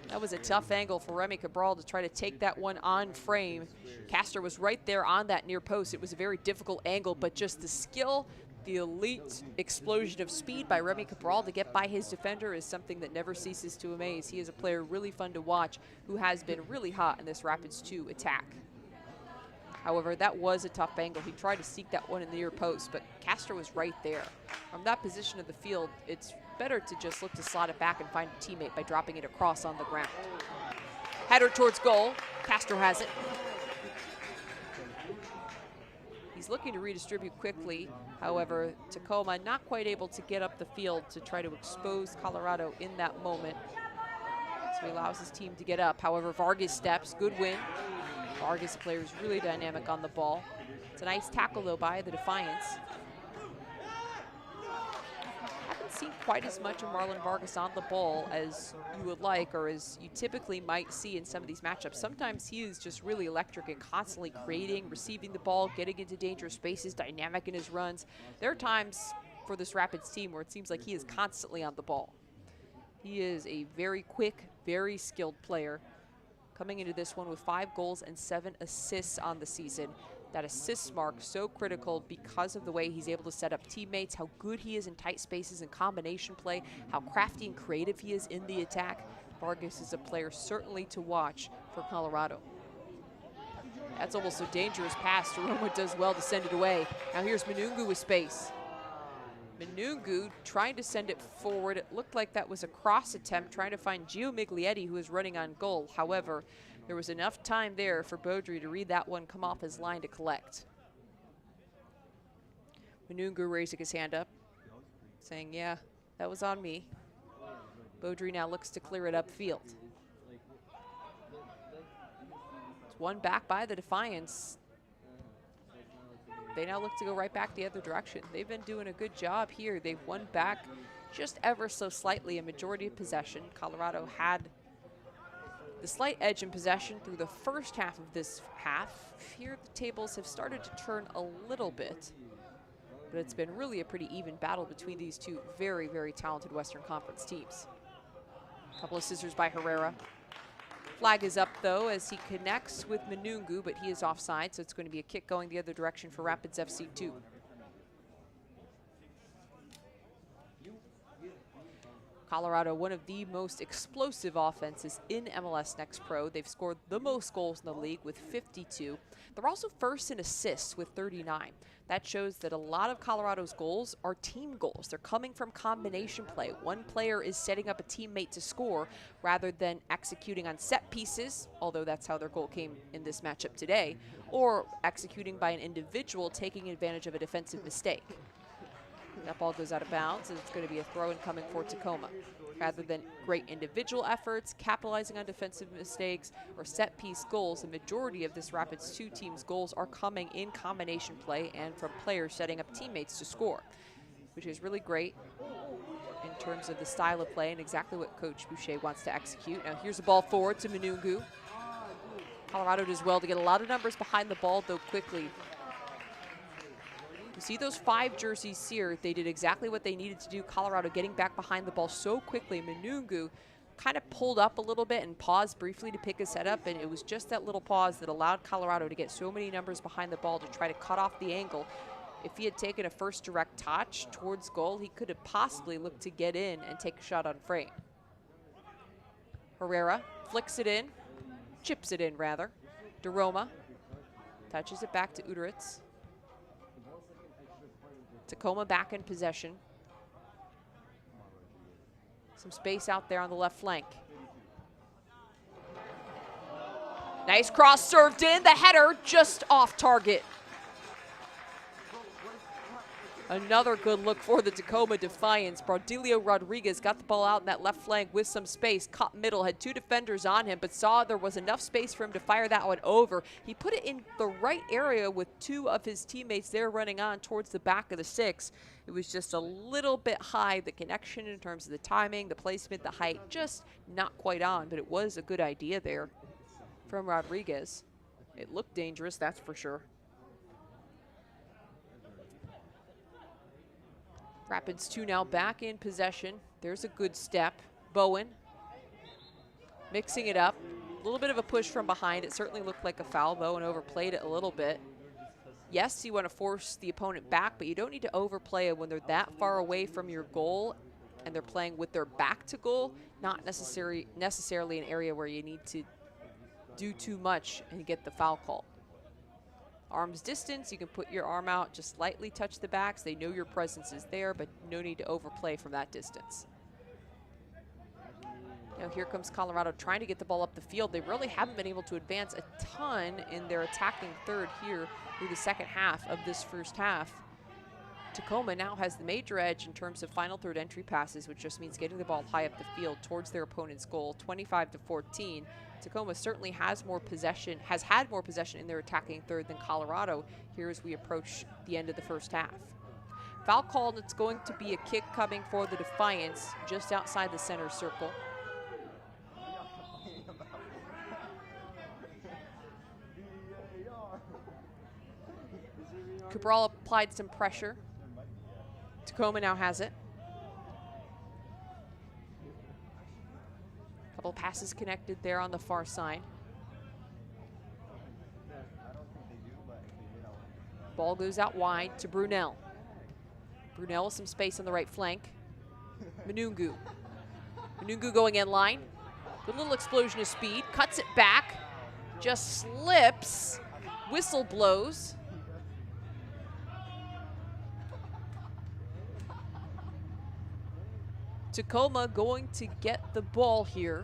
That was a tough angle for Remy Cabral to try to take that one on frame. Castor was right there on that near post. It was a very difficult angle, but just the skill, the elite explosion of speed by Remy Cabral to get by his defender is something that never ceases to amaze. He is a player really fun to watch who has been really hot in this Rapids 2 attack. However, that was a tough angle. He tried to seek that one in the near post, but Castor was right there. From that position of the field, it's better to just look to slot it back and find a teammate by dropping it across on the ground. Header towards goal. Castor has it. He's looking to redistribute quickly. However, Tacoma not quite able to get up the field to try to expose Colorado in that moment. So he allows his team to get up. However, Vargas steps, good win. Vargas, the player, is really dynamic on the ball. It's a nice tackle, though, by the Defiance. Haven't seen quite as much of Marlon Vargas on the ball as you would like, or as you typically might see in some of these matchups. Sometimes he is just really electric and constantly creating, receiving the ball, getting into dangerous spaces, dynamic in his runs. There are times for this Rapids team where it seems like he is constantly on the ball. He is a very quick, very skilled player, coming into this one with 5 goals and 7 assists on the season. That assist mark so critical because of the way he's able to set up teammates, how good he is in tight spaces and combination play, how crafty and creative he is in the attack. Vargas is a player certainly to watch for Colorado. That's almost a dangerous pass. Tacoma does well to send it away. Now here's Manungu with space. Manungu trying to send it forward. It looked like that was a cross attempt, trying to find Gio Miglietti, who is running on goal. However, there was enough time there for Beaudry to read that one come off his line to collect. Manungu raising his hand up, saying, yeah, that was on me. Beaudry now looks to clear it upfield. It's one back by the Defiance. They now look to go right back the other direction. They've been doing a good job here. They've won back just ever so slightly, a majority of possession. Colorado had the slight edge in possession through the first half of this half. Here the tables have started to turn a little bit, but it's been really a pretty even battle between these two very, very talented Western Conference teams. A couple of scissors by Herrera. Flag is up, though, as he connects with Manungu, but he is offside, so it's going to be a kick going the other direction for Rapids FC 2. Colorado, one of the most explosive offenses in MLS Next Pro. They've scored the most goals in the league with 52. They're also first in assists with 39. That shows that a lot of Colorado's goals are team goals. They're coming from combination play. One player is setting up a teammate to score rather than executing on set pieces, although that's how their goal came in this matchup today, or executing by an individual taking advantage of a defensive mistake. That ball goes out of bounds, and it's going to be a throw-in coming for Tacoma. Rather than great individual efforts, capitalizing on defensive mistakes, or set-piece goals, the majority of this Rapids 2 team's goals are coming in combination play and from players setting up teammates to score, which is really great in terms of the style of play and exactly what Coach Boucher wants to execute. Now here's the ball forward to Manungu. Colorado does well to get a lot of numbers behind the ball, though, quickly. You see those 5 jerseys here, they did exactly what they needed to do. Colorado getting back behind the ball so quickly. Manungu kind of pulled up a little bit and paused briefly to pick a setup, and it was just that little pause that allowed Colorado to get so many numbers behind the ball to try to cut off the angle. If he had taken a first direct touch towards goal, he could have possibly looked to get in and take a shot on frame. Herrera flicks it in, chips it in rather. Deroma touches it back to Uderitz. Tacoma back in possession. Some space out there on the left flank. Nice cross served in. The header just off target. Another good look for the Tacoma Defiance. Braudilio Rodriguez got the ball out in that left flank with some space. Caught middle, had 2 defenders on him, but saw there was enough space for him to fire that one over. He put it in the right area with 2 of his teammates there running on towards the back of the 6. It was just a little bit high. The connection in terms of the timing, the placement, the height, just not quite on, but it was a good idea there from Rodriguez. It looked dangerous, that's for sure. Rapids 2 now back in possession. There's a good step. Bowen mixing it up. A little bit of a push from behind. It certainly looked like a foul. Bowen overplayed it a little bit. Yes, you want to force the opponent back, but you don't need to overplay it when they're that far away from your goal and they're playing with their back to goal. Not necessarily an area where you need to do too much and get the foul call. Arm's distance, you can put your arm out, just slightly touch the backs. They know your presence is there, but no need to overplay from that distance. Now here comes Colorado trying to get the ball up the field. They really haven't been able to advance a ton in their attacking third here through the second half of this first half. Tacoma now has the major edge in terms of final third entry passes, which just means getting the ball high up the field towards their opponent's goal, 25-14. Tacoma certainly has more possession, has had more possession in their attacking third than Colorado here as we approach the end of the first half. Foul call, and it's going to be a kick coming for the Defiance just outside the center circle. Cabral applied some pressure. Tacoma now has it. Couple passes connected there on the far side. Ball goes out wide to Brunel. Brunel with some space on the right flank. Manungu. Manungu going in line. Good little explosion of speed. Cuts it back. Just slips. Whistle blows. Tacoma going to get the ball here.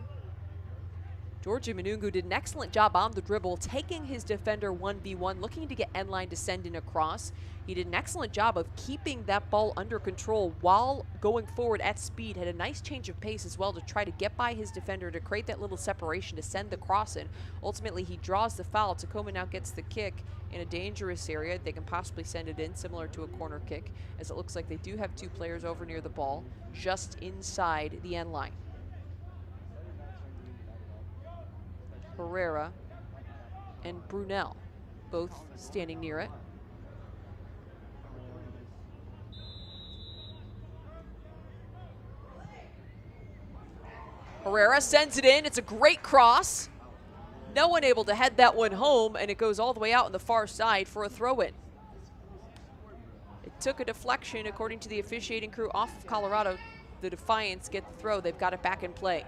Georgie Manungu did an excellent job on the dribble, taking his defender 1v1, looking to get end-line to send in across. He did an excellent job of keeping that ball under control while going forward at speed. Had a nice change of pace as well to try to get by his defender to create that little separation to send the cross in. Ultimately, he draws the foul. Tacoma now gets the kick in a dangerous area. They can possibly send it in, similar to a corner kick, as it looks like they do have two players over near the ball, just inside the end line. Herrera and Brunel, both standing near it. Herrera sends it in. It's a great cross. No one able to head that one home, and it goes all the way out on the far side for a throw-in. It took a deflection, according to the officiating crew, off of Colorado. The Defiance get the throw. They've got it back in play.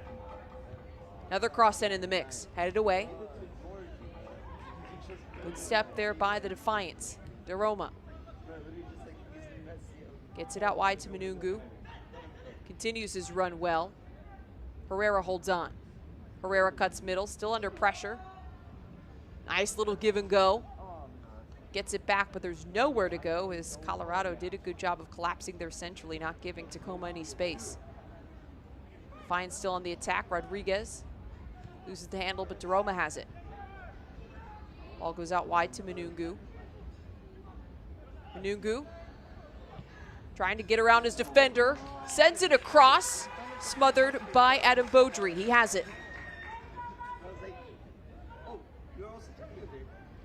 Another cross in the mix. Headed away. Good step there by the Defiance. DeRoma gets it out wide to Manungu. Continues his run well. Herrera holds on. Herrera cuts middle, still under pressure. Nice little give and go. Gets it back, but there's nowhere to go as Colorado did a good job of collapsing there centrally, not giving Tacoma any space. Defiance still on the attack. Rodriguez loses the handle, but DeRoma has it. Ball goes out wide to Manungu. Manungu trying to get around his defender. Sends it across. Smothered by Adam Beaudry. He has it.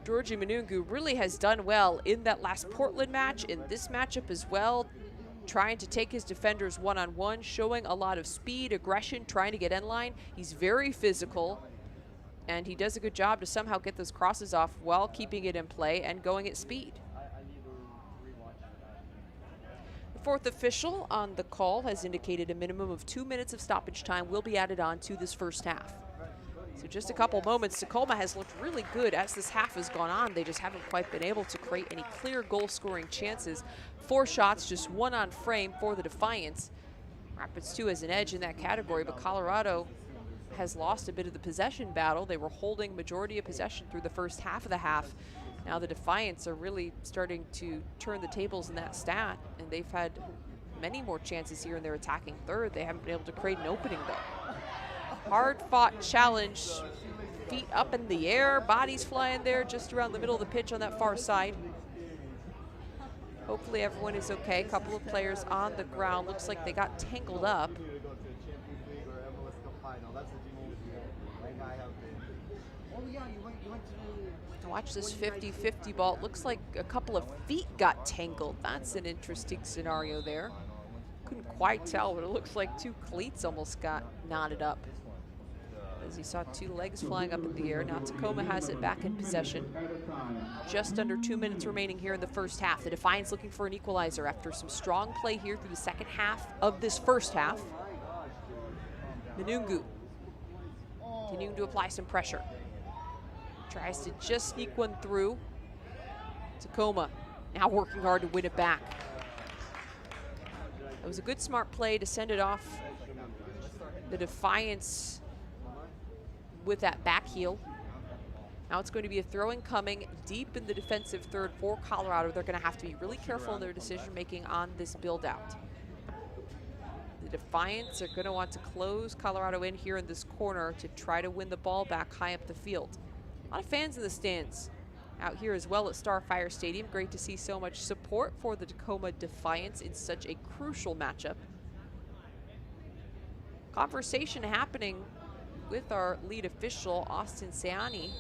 Georgie Manungu really has done well in that last Portland match, in this matchup as well, trying to take his defenders one-on-one, showing a lot of speed, aggression, trying to get end line. He's very physical, and he does a good job to somehow get those crosses off while keeping it in play and going at speed. The fourth official on the call has indicated a minimum of 2 minutes of stoppage time will be added on to this first half. So just a couple moments. Tacoma has looked really good as this half has gone on. They just haven't quite been able to create any clear goal-scoring chances. 4 shots, just 1 on frame for the Defiance. Rapids 2 has an edge in that category, but Colorado has lost a bit of the possession battle. They were holding majority of possession through the first half of the half. Now the Defiance are really starting to turn the tables in that stat, and they've had many more chances here in their attacking third. They haven't been able to create an opening though. Hard-fought challenge, feet up in the air, bodies flying there just around the middle of the pitch on that far side. Hopefully everyone is okay. A couple of players on the ground. Looks like they got tangled up. Watch this 50-50 ball. It looks like a couple of feet got tangled. That's an interesting scenario there. Couldn't quite tell, but it looks like 2 cleats almost got knotted up, as you saw 2 legs flying up in the air. Now Tacoma has it back in possession. Just under 2 minutes remaining here in the first half. The Defiance looking for an equalizer after some strong play here through the second half of this first half. Manungu continuing to apply some pressure. Tries to just sneak one through. Tacoma now working hard to win it back. It was a good, smart play to send it off the Defiance with that back heel. Now it's going to be a throw-in coming deep in the defensive third for Colorado. They're going to have to be really careful in their decision-making on this build-out. The Defiance are going to want to close Colorado in here in this corner to try to win the ball back high up the field. A lot of fans in the stands out here as well at Starfire Stadium. Great to see so much support for the Tacoma Defiance in such a crucial matchup. Conversation happening with our lead official, Austin Seani,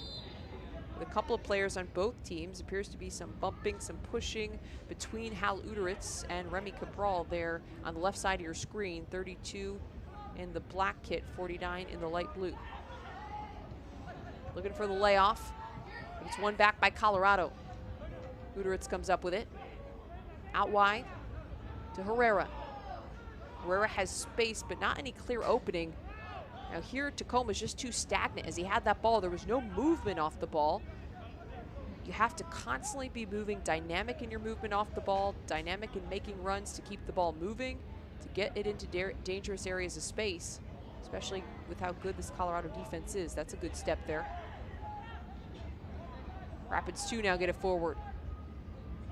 with a couple of players on both teams. Appears to be some bumping, some pushing between Hal Uteritz and Remy Cabral there on the left side of your screen. 32 in the black kit, 49 in the light blue. Looking for the layoff. It's won back by Colorado. Uderitz comes up with it. Out wide to Herrera. Herrera has space, but not any clear opening. Now here, Tacoma's just too stagnant. As he had that ball, there was no movement off the ball. You have to constantly be moving, dynamic in your movement off the ball, dynamic in making runs to keep the ball moving, to get it into dangerous areas of space, especially with how good this Colorado defense is. That's a good step there. Rapids 2 now get it forward.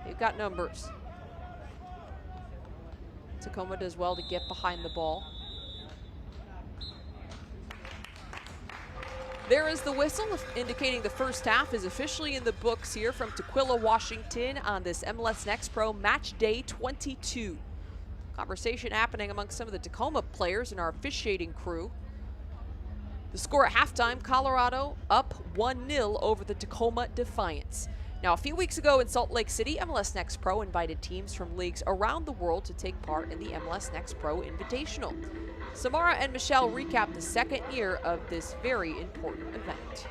They've got numbers. Tacoma does well to get behind the ball. There is the whistle, indicating the first half is officially in the books here from Tukwila, Washington on this MLS Next Pro Match Day 22. Conversation happening among some of the Tacoma players and our officiating crew. The score at halftime, Colorado up 1-0 over the Tacoma Defiance. Now, a few weeks ago in Salt Lake City, MLS Next Pro invited teams from leagues around the world to take part in the MLS Next Pro Invitational. Samara and Michelle recap the second year of this very important event.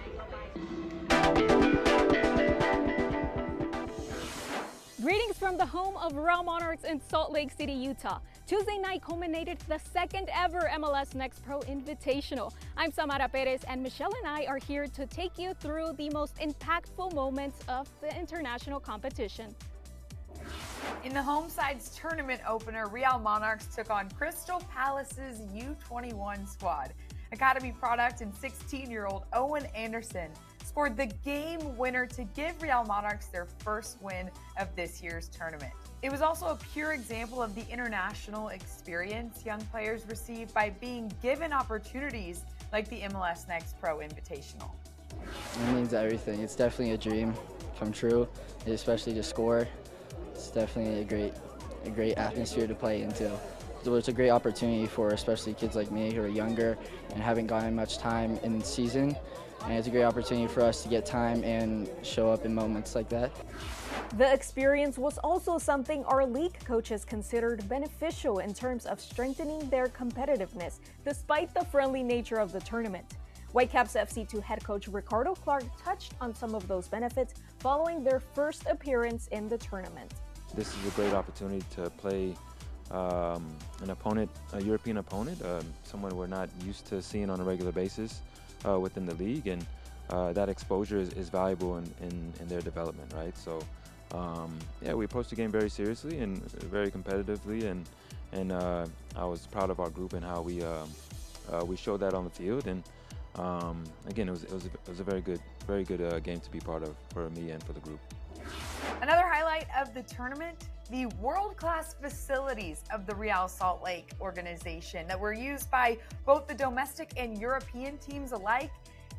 Greetings from the home of Real Monarchs in Salt Lake City, Utah. Tuesday night culminated the second ever MLS Next Pro Invitational. I'm Samara Perez, and Michelle and I are here to take you through the most impactful moments of the international competition. In the home side's tournament opener, Real Monarchs took on Crystal Palace's U21 squad. Academy product and 16-year-old Owen Anderson scored the game winner to give Real Monarchs their first win of this year's tournament. It was also a pure example of the international experience young players receive by being given opportunities like the MLS Next Pro Invitational. It means everything. It's definitely a dream come true, especially to score. It's definitely a great atmosphere to play into. So it's a great opportunity for especially kids like me who are younger and haven't gotten much time in season. And it's a great opportunity for us to get time and show up in moments like that. The experience was also something our league coaches considered beneficial in terms of strengthening their competitiveness, despite the friendly nature of the tournament. Whitecaps FC2 head coach Ricardo Clark touched on some of those benefits following their first appearance in the tournament. This is a great opportunity to play an opponent, a European opponent, someone we're not used to seeing on a regular basis within the league, and that exposure is valuable in their development, right? So, yeah, we approached the game very seriously and very competitively, and I was proud of our group and how we showed that on the field. And again, it was a very good game to be part of for me and for the group. Another highlight of the tournament, the world-class facilities of the Real Salt Lake organization that were used by both the domestic and European teams alike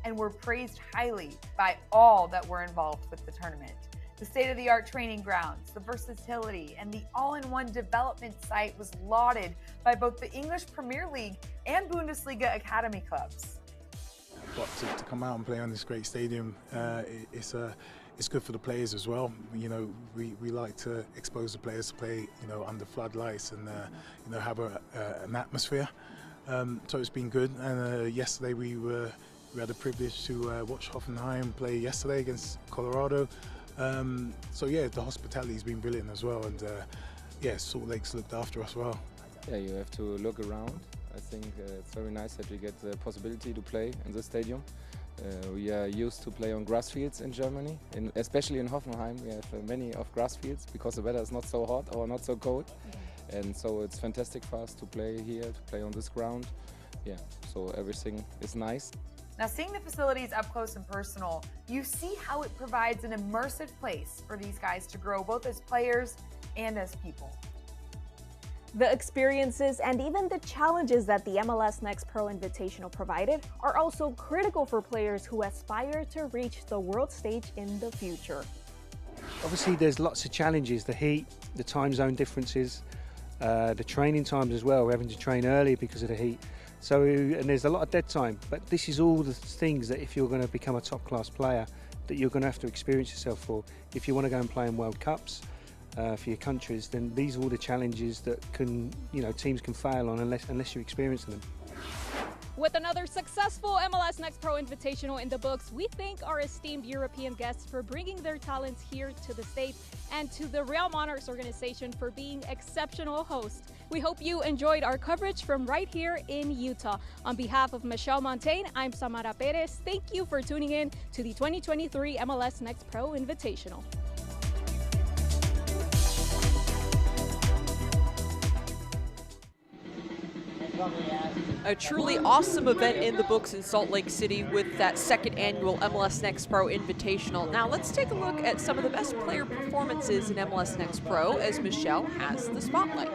and were praised highly by all that were involved with the tournament. The state-of-the-art training grounds, the versatility, and the all-in-one development site was lauded by both the English Premier League and Bundesliga academy clubs. But to come out and play on this great stadium, it's good for the players as well. You know, we like to expose the players to play, you know, under floodlights and you know, have an atmosphere. So it's been good. And yesterday we had the privilege to watch Hoffenheim play yesterday against Colorado. So yeah, the hospitality's been brilliant as well, and yeah, Salt Lake's looked after us well. Yeah, you have to look around. I think it's very nice that we get the possibility to play in this stadium. We are used to play on grass fields in Germany, especially in Hoffenheim. We have many of grass fields because the weather is not so hot or not so cold. And so it's fantastic for us to play here, to play on this ground. Yeah, so everything is nice. Now, seeing the facilities up close and personal, you see how it provides an immersive place for these guys to grow both as players and as people. The experiences and even the challenges that the MLS Next Pro Invitational provided are also critical for players who aspire to reach the world stage in the future. Obviously, there's lots of challenges: the heat, the time zone differences, the training times as well. We're having to train early because of the heat. So, and there's a lot of dead time. But this is all the things that if you're going to become a top-class player, that you're going to have to experience yourself for. If you want to go and play in World Cups for your countries, then these are all the challenges that teams can fail on unless you experience them. With another successful MLS Next Pro Invitational in the books, we thank our esteemed European guests for bringing their talents here to the States and to the Real Monarchs organization for being exceptional hosts. We hope you enjoyed our coverage from right here in Utah. On behalf of Michelle Montaigne, I'm Samara Perez. Thank you for tuning in to the 2023 MLS Next Pro Invitational. A truly awesome event in the books in Salt Lake City with that second annual MLS Next Pro Invitational. Now let's take a look at some of the best player performances in MLS Next Pro as Michelle has the spotlight.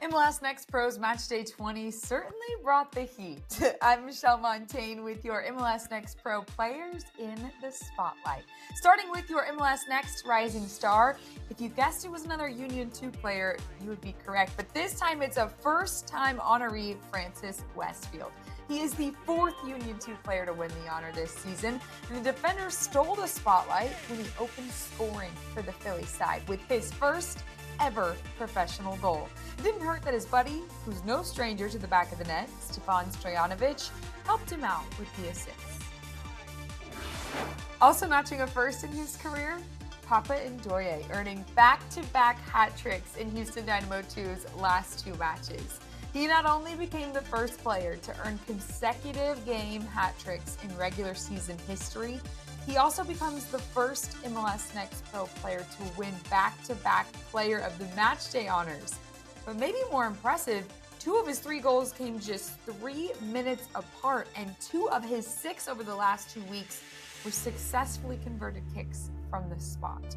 MLS Next Pro's Matchday 20 certainly brought the heat. I'm Michelle Montaigne with your MLS Next Pro players in the spotlight. Starting with your MLS Next Rising Star. If you guessed it was another Union 2 player, you would be correct. But this time it's a first-time honoree, Francis Westfield. He is the fourth Union 2 player to win the honor this season. And the defender stole the spotlight when he opened scoring for the Philly side with his first ever professional goal. It didn't hurt that his buddy, who's no stranger to the back of the net, Stefan Stojanovic, helped him out with the assist. Also notching a first in his career, Papa Ndoye, earning back-to-back hat tricks in Houston Dynamo 2's last two matches. He not only became the first player to earn consecutive game hat tricks in regular season history, he also becomes the first MLS Next Pro player to win back-to-back Player of the Matchday honors. But maybe more impressive, 2 of his 3 goals came just 3 minutes apart, and 2 of his 6 over the last 2 weeks were successfully converted kicks from the spot.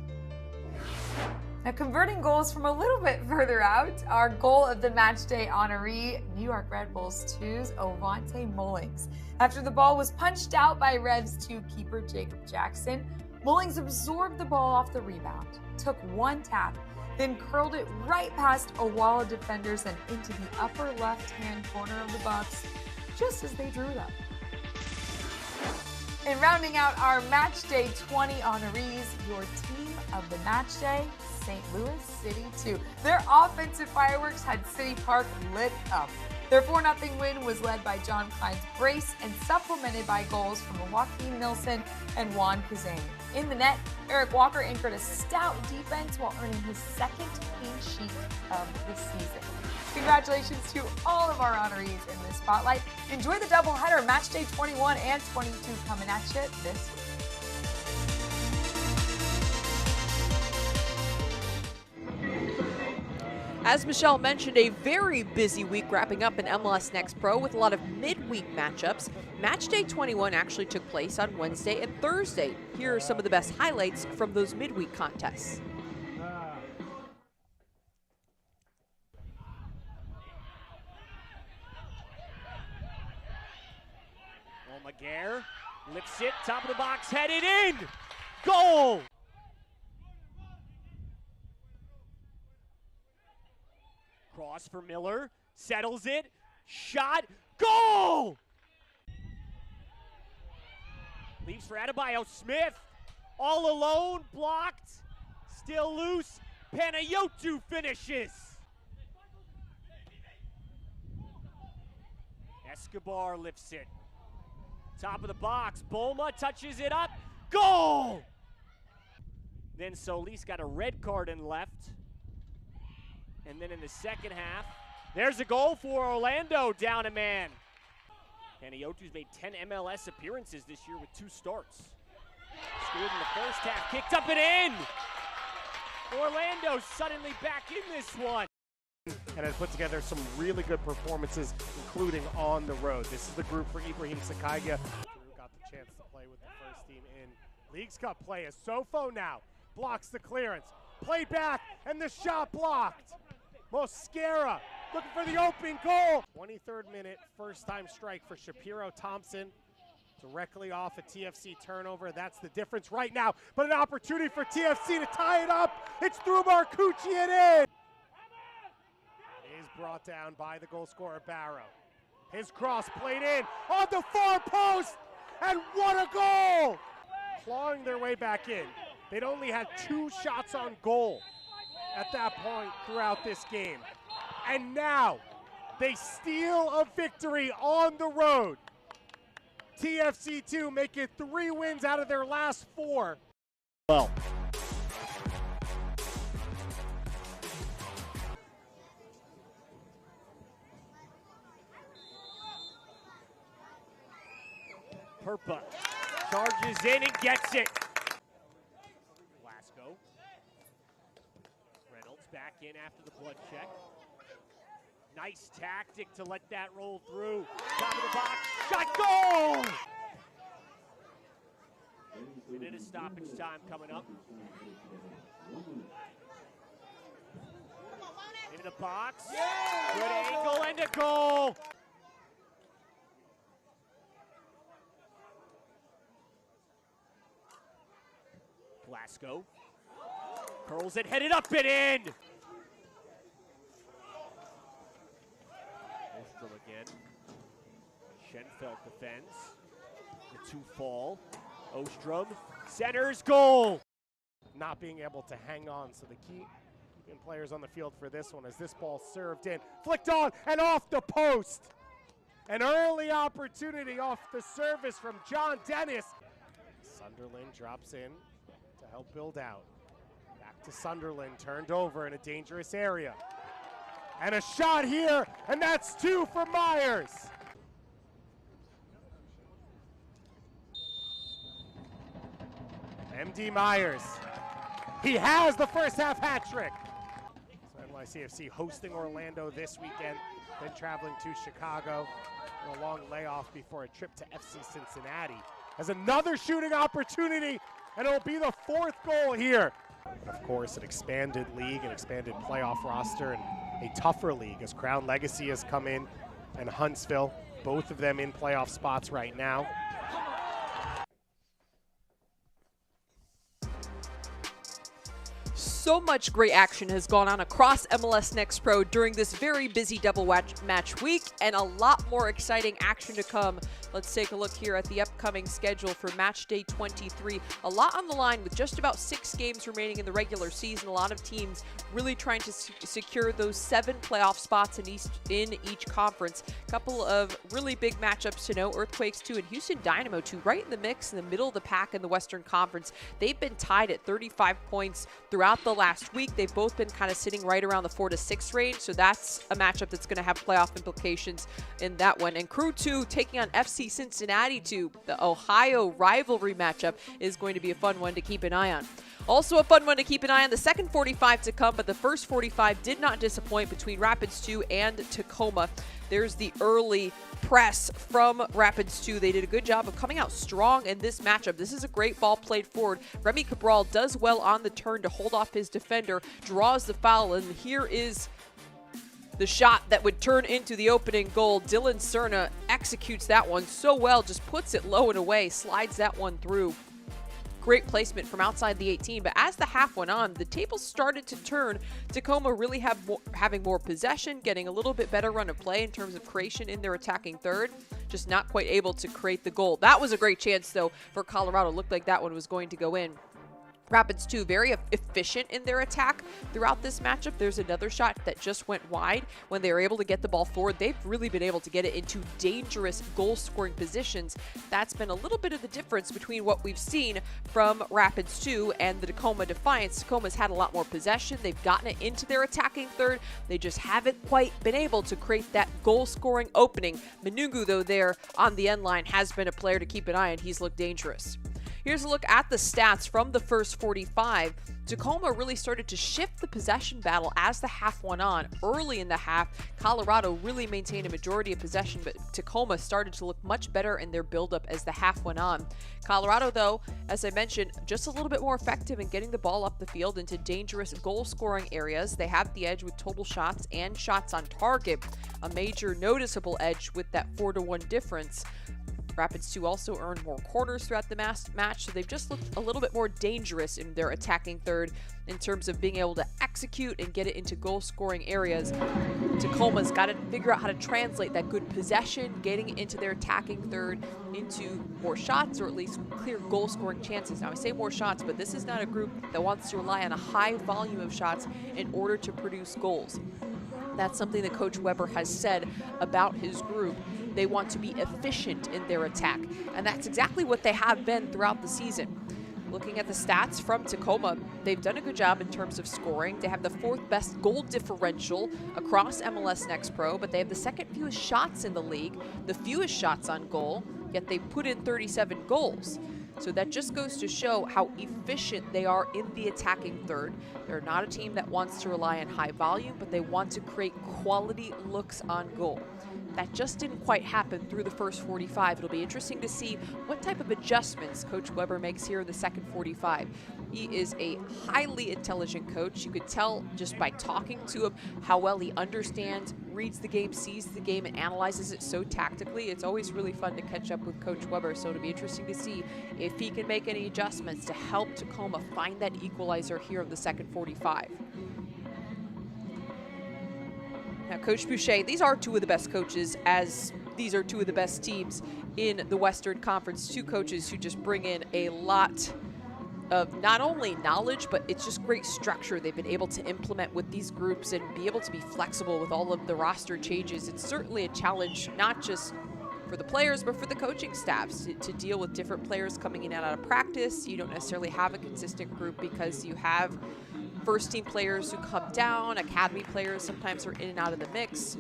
Now, converting goals from a little bit further out, our goal of the matchday honoree, New York Red Bulls 2's Ovante Mullings. After the ball was punched out by Revs 2 keeper Jacob Jackson, Mullings absorbed the ball off the rebound, took one tap, then curled it right past a wall of defenders and into the upper left-hand corner of the box, just as they drew it up. And rounding out our Matchday 20 honorees, your team of the matchday, St. Louis City 2. Their offensive fireworks had City Park lit up. Their 4-0 win was led by John Klein's brace and supplemented by goals from Joaquin Nilsson and Juan Kazane. In the net, Eric Walker anchored a stout defense while earning his second clean sheet of the season. Congratulations to all of our honorees in this spotlight. Enjoy the doubleheader, Matchday 21 and 22 coming at you this week. As Michelle mentioned, a very busy week wrapping up in MLS Next Pro with a lot of midweek matchups. Matchday 21 actually took place on Wednesday and Thursday. Here are some of the best highlights from those midweek contests. Maguire lifts it, top of the box, headed in! Goal! Cross for Miller, settles it, shot, goal! Leaves for Adebayo Smith, all alone, blocked, still loose, Panayotu finishes. Escobar lifts it. Top of the box, Boma touches it up, goal! Then Solis got a red card and left. And then in the second half, there's a goal for Orlando, down a man. Panayotu's made 10 MLS appearances this year with 2 starts. Scored in the first half, kicked up and in! Orlando suddenly back in this one. And has put together some really good performances, including on the road. This is the group for Ibrahim Sakaiga, who got the chance to play with the first team in Leagues Cup play. As Sofo now blocks the clearance, play back, and the shot blocked. Mosquera looking for the open goal. 23rd minute, first time strike for Shapiro Thompson. Directly off a TFC turnover. That's the difference right now. But an opportunity for TFC to tie it up. It's through Marcucci and in. Is brought down by the goal scorer Barrow. His cross played in on the far post, and what a goal! Clawing their way back in. They'd only had 2 shots on goal at that point throughout this game. And now they steal a victory on the road. TFC2 make it 3 wins out of their last 4. Well. Perpa charges in and gets it. Glasgow. Reynolds back in after the blood check. Nice tactic to let that roll through. Top of the box, shot, goal! Minute of stoppage time coming up. Into the box. Good angle and a goal. Glasgow curls it, headed up and in. Ostrom again. Schenfeld defends. The 2 fall. Ostrom centers, goal. Not being able to hang on, so the keeping players on the field for this one as this ball served in, flicked on and off the post. An early opportunity off the service from John Dennis. Sunderland drops in to help build out. Back to Sunderland, turned over in a dangerous area. And a shot here, and that's 2 for Myers. MD Myers. He has the first half hat trick. So NYCFC hosting Orlando this weekend, then traveling to Chicago for a long layoff before a trip to FC Cincinnati. Has another shooting opportunity, and it'll be the 4th goal here. But of course, an expanded league, an expanded playoff roster, and a tougher league as Crown Legacy has come in and Huntsville, both of them in playoff spots right now. So much great action has gone on across MLS Next Pro during this very busy double match week, and a lot more exciting action to come. Let's take a look here at the upcoming schedule for match day 23. A lot on the line with just about 6 games remaining in the regular season. A lot of teams really trying to secure those 7 playoff spots in each conference. A couple of really big matchups to know. Earthquakes 2 and Houston Dynamo 2 right in the mix in the middle of the pack in the Western Conference. They've been tied at 35 points throughout the last week. They've both been kind of sitting right around the 4 to 6 range, so that's a matchup that's going to have playoff implications in that one. And Crew 2 taking on FC Cincinnati 2. The Ohio rivalry matchup is going to be a fun one to keep an eye on. Also a fun one to keep an eye on, the second 45 to come, but the first 45 did not disappoint between Rapids 2 and Tacoma. There's the early press from Rapids 2. They did a good job of coming out strong in this matchup. This is a great ball played forward. Remy Cabral does well on the turn to hold off his defender, draws the foul, and here is the shot that would turn into the opening goal. Dylan Cerna executes that one so well, just puts it low and away, slides that one through. Great placement from outside the 18, but as the half went on, the tables started to turn. Tacoma really having more possession, getting a little bit better run of play in terms of creation in their attacking third, just not quite able to create the goal. That was a great chance, though, for Colorado. Looked like that one was going to go in. Rapids 2 very efficient in their attack throughout this matchup. There's another shot that just went wide. When they were able to get the ball forward, they've really been able to get it into dangerous goal-scoring positions. That's been a little bit of the difference between what we've seen from Rapids 2 and the Tacoma Defiance. Tacoma's had a lot more possession. They've gotten it into their attacking third. They just haven't quite been able to create that goal-scoring opening. Manungu, though, there on the end line has been a player to keep an eye on. He's looked dangerous. Here's a look at the stats from the first 45. Tacoma really started to shift the possession battle as the half went on. Early in the half, Colorado really maintained a majority of possession, but Tacoma started to look much better in their buildup as the half went on. Colorado, though, as I mentioned, just a little bit more effective in getting the ball up the field into dangerous goal-scoring areas. They have the edge with total shots and shots on target, a major noticeable edge with that 4-to-1 difference. Rapids 2 also earned more corners throughout the match, so they've just looked a little bit more dangerous in their attacking third in terms of being able to execute and get it into goal-scoring areas. Tacoma's got to figure out how to translate that good possession, getting into their attacking third, into more shots, or at least clear goal-scoring chances. Now, I say more shots, but this is not a group that wants to rely on a high volume of shots in order to produce goals. That's something that Coach Weber has said about his group. They want to be efficient in their attack, and that's exactly what they have been throughout the season. Looking at the stats from Tacoma, they've done a good job in terms of scoring. They have the 4th best goal differential across MLS Next Pro, but they have the 2nd fewest shots in the league, the fewest shots on goal, yet they put in 37 goals. So that just goes to show how efficient they are in the attacking third. They're not a team that wants to rely on high volume, but they want to create quality looks on goal. That just didn't quite happen through the first 45. It'll be interesting to see what type of adjustments Coach Weber makes here in the second 45. He is a highly intelligent coach. You could tell just by talking to him how well he understands, reads the game, sees the game, and analyzes it so tactically. It's always really fun to catch up with Coach Weber, so it'll be interesting to see if he can make any adjustments to help Tacoma find that equalizer here in the second 45. Now, Coach Boucher, these are two of the best coaches, as these are two of the best teams in the Western Conference. Two coaches who just bring in a lot of not only knowledge, but it's just great structure they've been able to implement with these groups and be able to be flexible with all of the roster changes. It's certainly a challenge, not just for the players, but for the coaching staffs to deal with different players coming in and out of practice. You don't necessarily have a consistent group because you have first-team players who come down, academy players sometimes are in and out of the mix,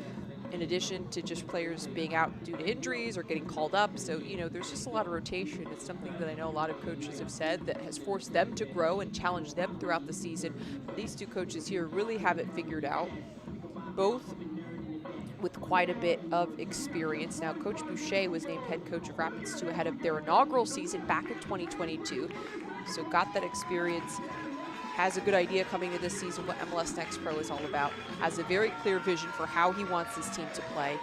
in addition to just players being out due to injuries or getting called up. So, you know, there's just a lot of rotation. It's something that I know a lot of coaches have said that has forced them to grow and challenge them throughout the season. These two coaches here really have it figured out, both with quite a bit of experience. Now, Coach Boucher was named head coach of Rapids 2 ahead of their inaugural season back in 2022, so got that experience, has a good idea coming into this season what MLS Next Pro is all about, has a very clear vision for how he wants his team to play.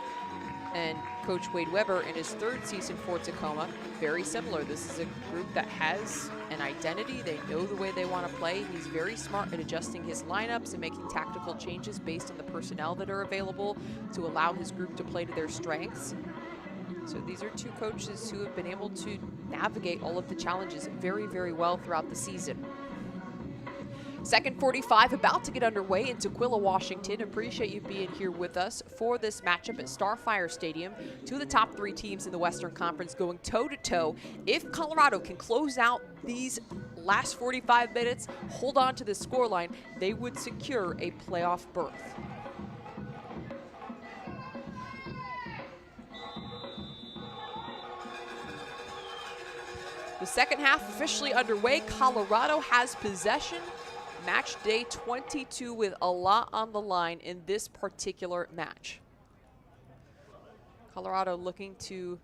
And Coach Wade Weber in his 3rd season for Tacoma, very similar. This is a group that has an identity. They know the way they want to play. He's very smart at adjusting his lineups and making tactical changes based on the personnel that are available to allow his group to play to their strengths. So these are two coaches who have been able to navigate all of the challenges very, very well throughout the season. Second 45 about to get underway in Tequila, Washington. Appreciate you being here with us for this matchup at Starfire Stadium. Two of the top 3 teams in the Western Conference going toe-to-toe. If Colorado can close out these last 45 minutes, hold on to the scoreline, they would secure a playoff berth. The second half officially underway. Colorado has possession. Match day 22 with a lot on the line in this particular match. Colorado looking to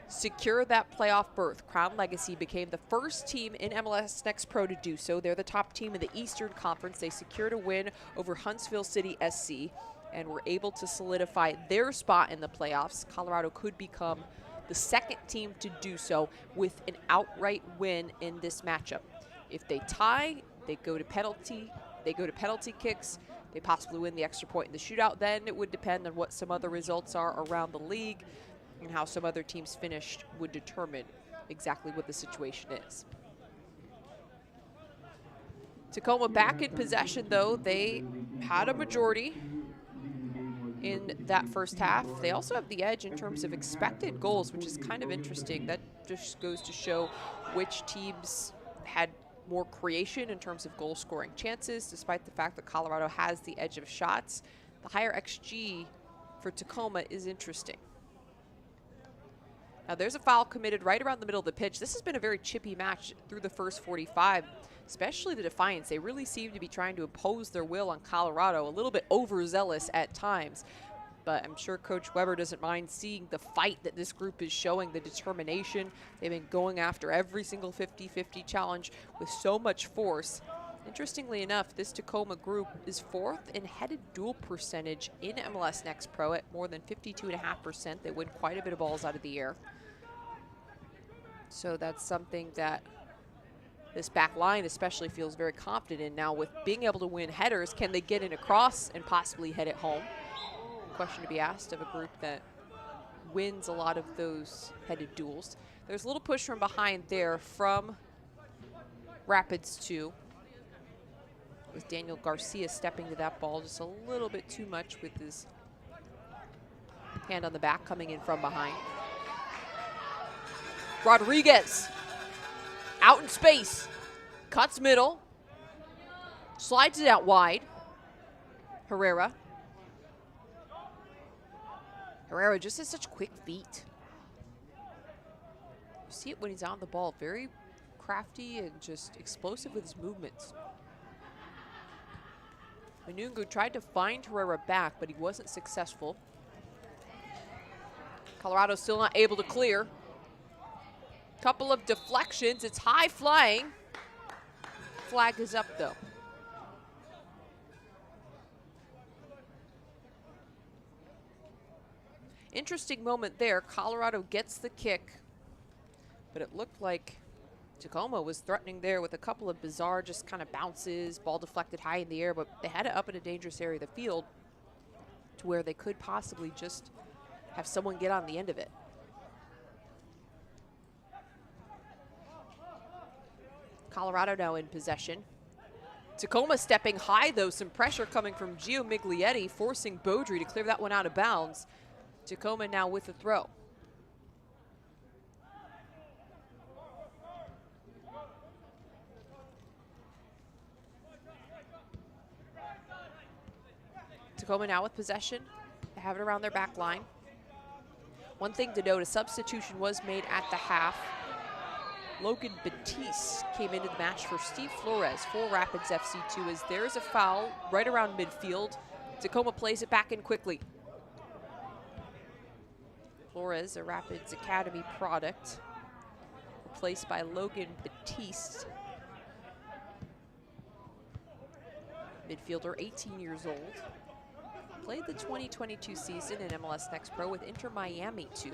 secure that playoff berth. Crown Legacy became the first team in MLS Next Pro to do so. They're the top team in the Eastern Conference. They secured a win over Huntsville City SC and were able to solidify their spot in the playoffs. Colorado could become the 2nd team to do so with an outright win in this matchup. If they tie, they go to penalty kicks. They possibly win the extra point in the shootout. Then it would depend on what some other results are around the league and how some other teams finished would determine exactly what the situation is. Tacoma back in possession, though. They had a majority in that first half. They also have the edge in terms of expected goals, which is kind of interesting. That just goes to show which teams had more creation in terms of goal scoring chances, despite the fact that Colorado has the edge of shots. The higher XG for Tacoma is interesting. Now there's a foul committed right around the middle of the pitch. This has been a very chippy match through the first 45, especially the Defiance. They really seem to be trying to impose their will on Colorado, a little bit overzealous at times. But I'm sure Coach Weber doesn't mind seeing the fight that this group is showing, the determination. They've been going after every single 50-50 challenge with so much force. Interestingly enough, this Tacoma group is 4th in headed duel percentage in MLS Next Pro at more than 52.5%. They win quite a bit of balls out of the air. So that's something that this back line especially feels very confident in. Now with being able to win headers, can they get in across and possibly head it home? Question to be asked of a group that wins a lot of those headed duels. There's a little push from behind there from Rapids 2. With Daniel Garcia stepping to that ball just a little bit too much with his hand on the back, coming in from behind. Rodriguez out in space, cuts middle, slides it out wide. Herrera just has such quick feet. You see it when he's on the ball, very crafty and just explosive with his movements. Manungu tried to find Herrera back, but he wasn't successful. Colorado still not able to clear. Couple of deflections, it's high flying. Flag is up though. Interesting moment there. Colorado gets the kick, but it looked like Tacoma was threatening there with a couple of bizarre just kind of bounces, ball deflected high in the air, but they had it up in a dangerous area of the field to where they could possibly just have someone get on the end of it. Colorado now in possession. Tacoma stepping high though, some pressure coming from Gio Miglietti, forcing Beaudry to clear that one out of bounds. Tacoma now with the throw. Tacoma now with possession. They have it around their back line. One thing to note, a substitution was made at the half. Logan Batiste came into the match for Steve Flores for Rapids FC2 as there is a foul right around midfield. Tacoma plays it back in quickly. Flores, a Rapids Academy product, replaced by Logan Batiste. Midfielder, 18 years old. Played the 2022 season in MLS Next Pro with Inter Miami 2.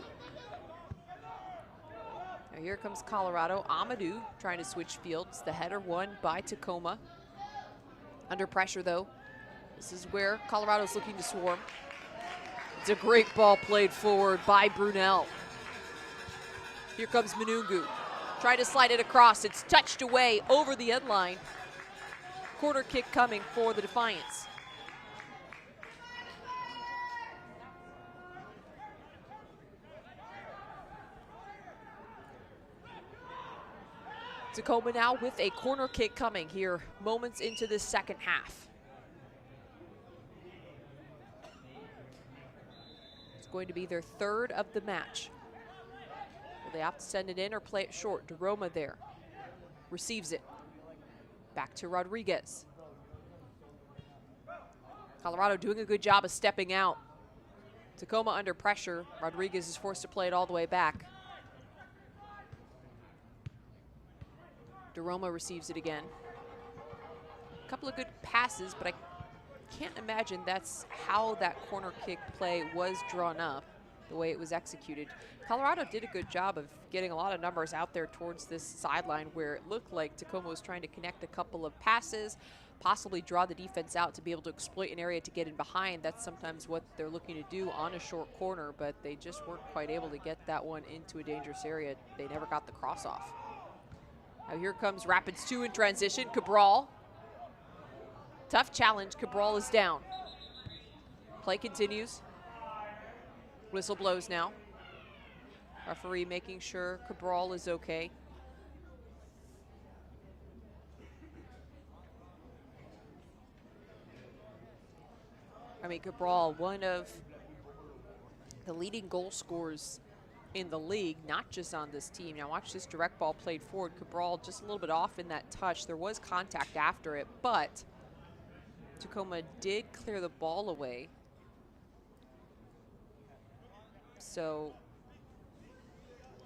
Now here comes Colorado. Amadou trying to switch fields. The header won by Tacoma. Under pressure though. This is where Colorado's looking to swarm. It's a great ball played forward by Brunel. Here comes Manungu. Try to slide it across. It's touched away over the end line. Corner kick coming for the Defiance. Tacoma now with a corner kick coming here moments into the second half. It's going to be their third of the match. Will they have to send it in or play it short? DeRoma there. Receives it. Back to Rodriguez. Colorado doing a good job of stepping out. Tacoma under pressure. Rodriguez is forced to play it all the way back. DeRoma receives it again. A couple of good passes, but I can't imagine that's how that corner kick play was drawn up, the way it was executed. Colorado did a good job of getting a lot of numbers out there towards this sideline where it looked like Tacoma was trying to connect a couple of passes, possibly draw the defense out to be able to exploit an area to get in behind. That's sometimes what they're looking to do on a short corner, but they just weren't quite able to get that one into a dangerous area. They never got the cross off. Now here comes Rapids 2 in transition. Cabral. Tough challenge. Cabral is down. Play continues. Whistle blows now. Referee making sure Cabral is okay. Cabral, one of the leading goal scorers in the league, not just on this team. Now watch this direct ball played forward. Cabral just a little bit off in that touch. There was contact after it, but Tacoma did clear the ball away. So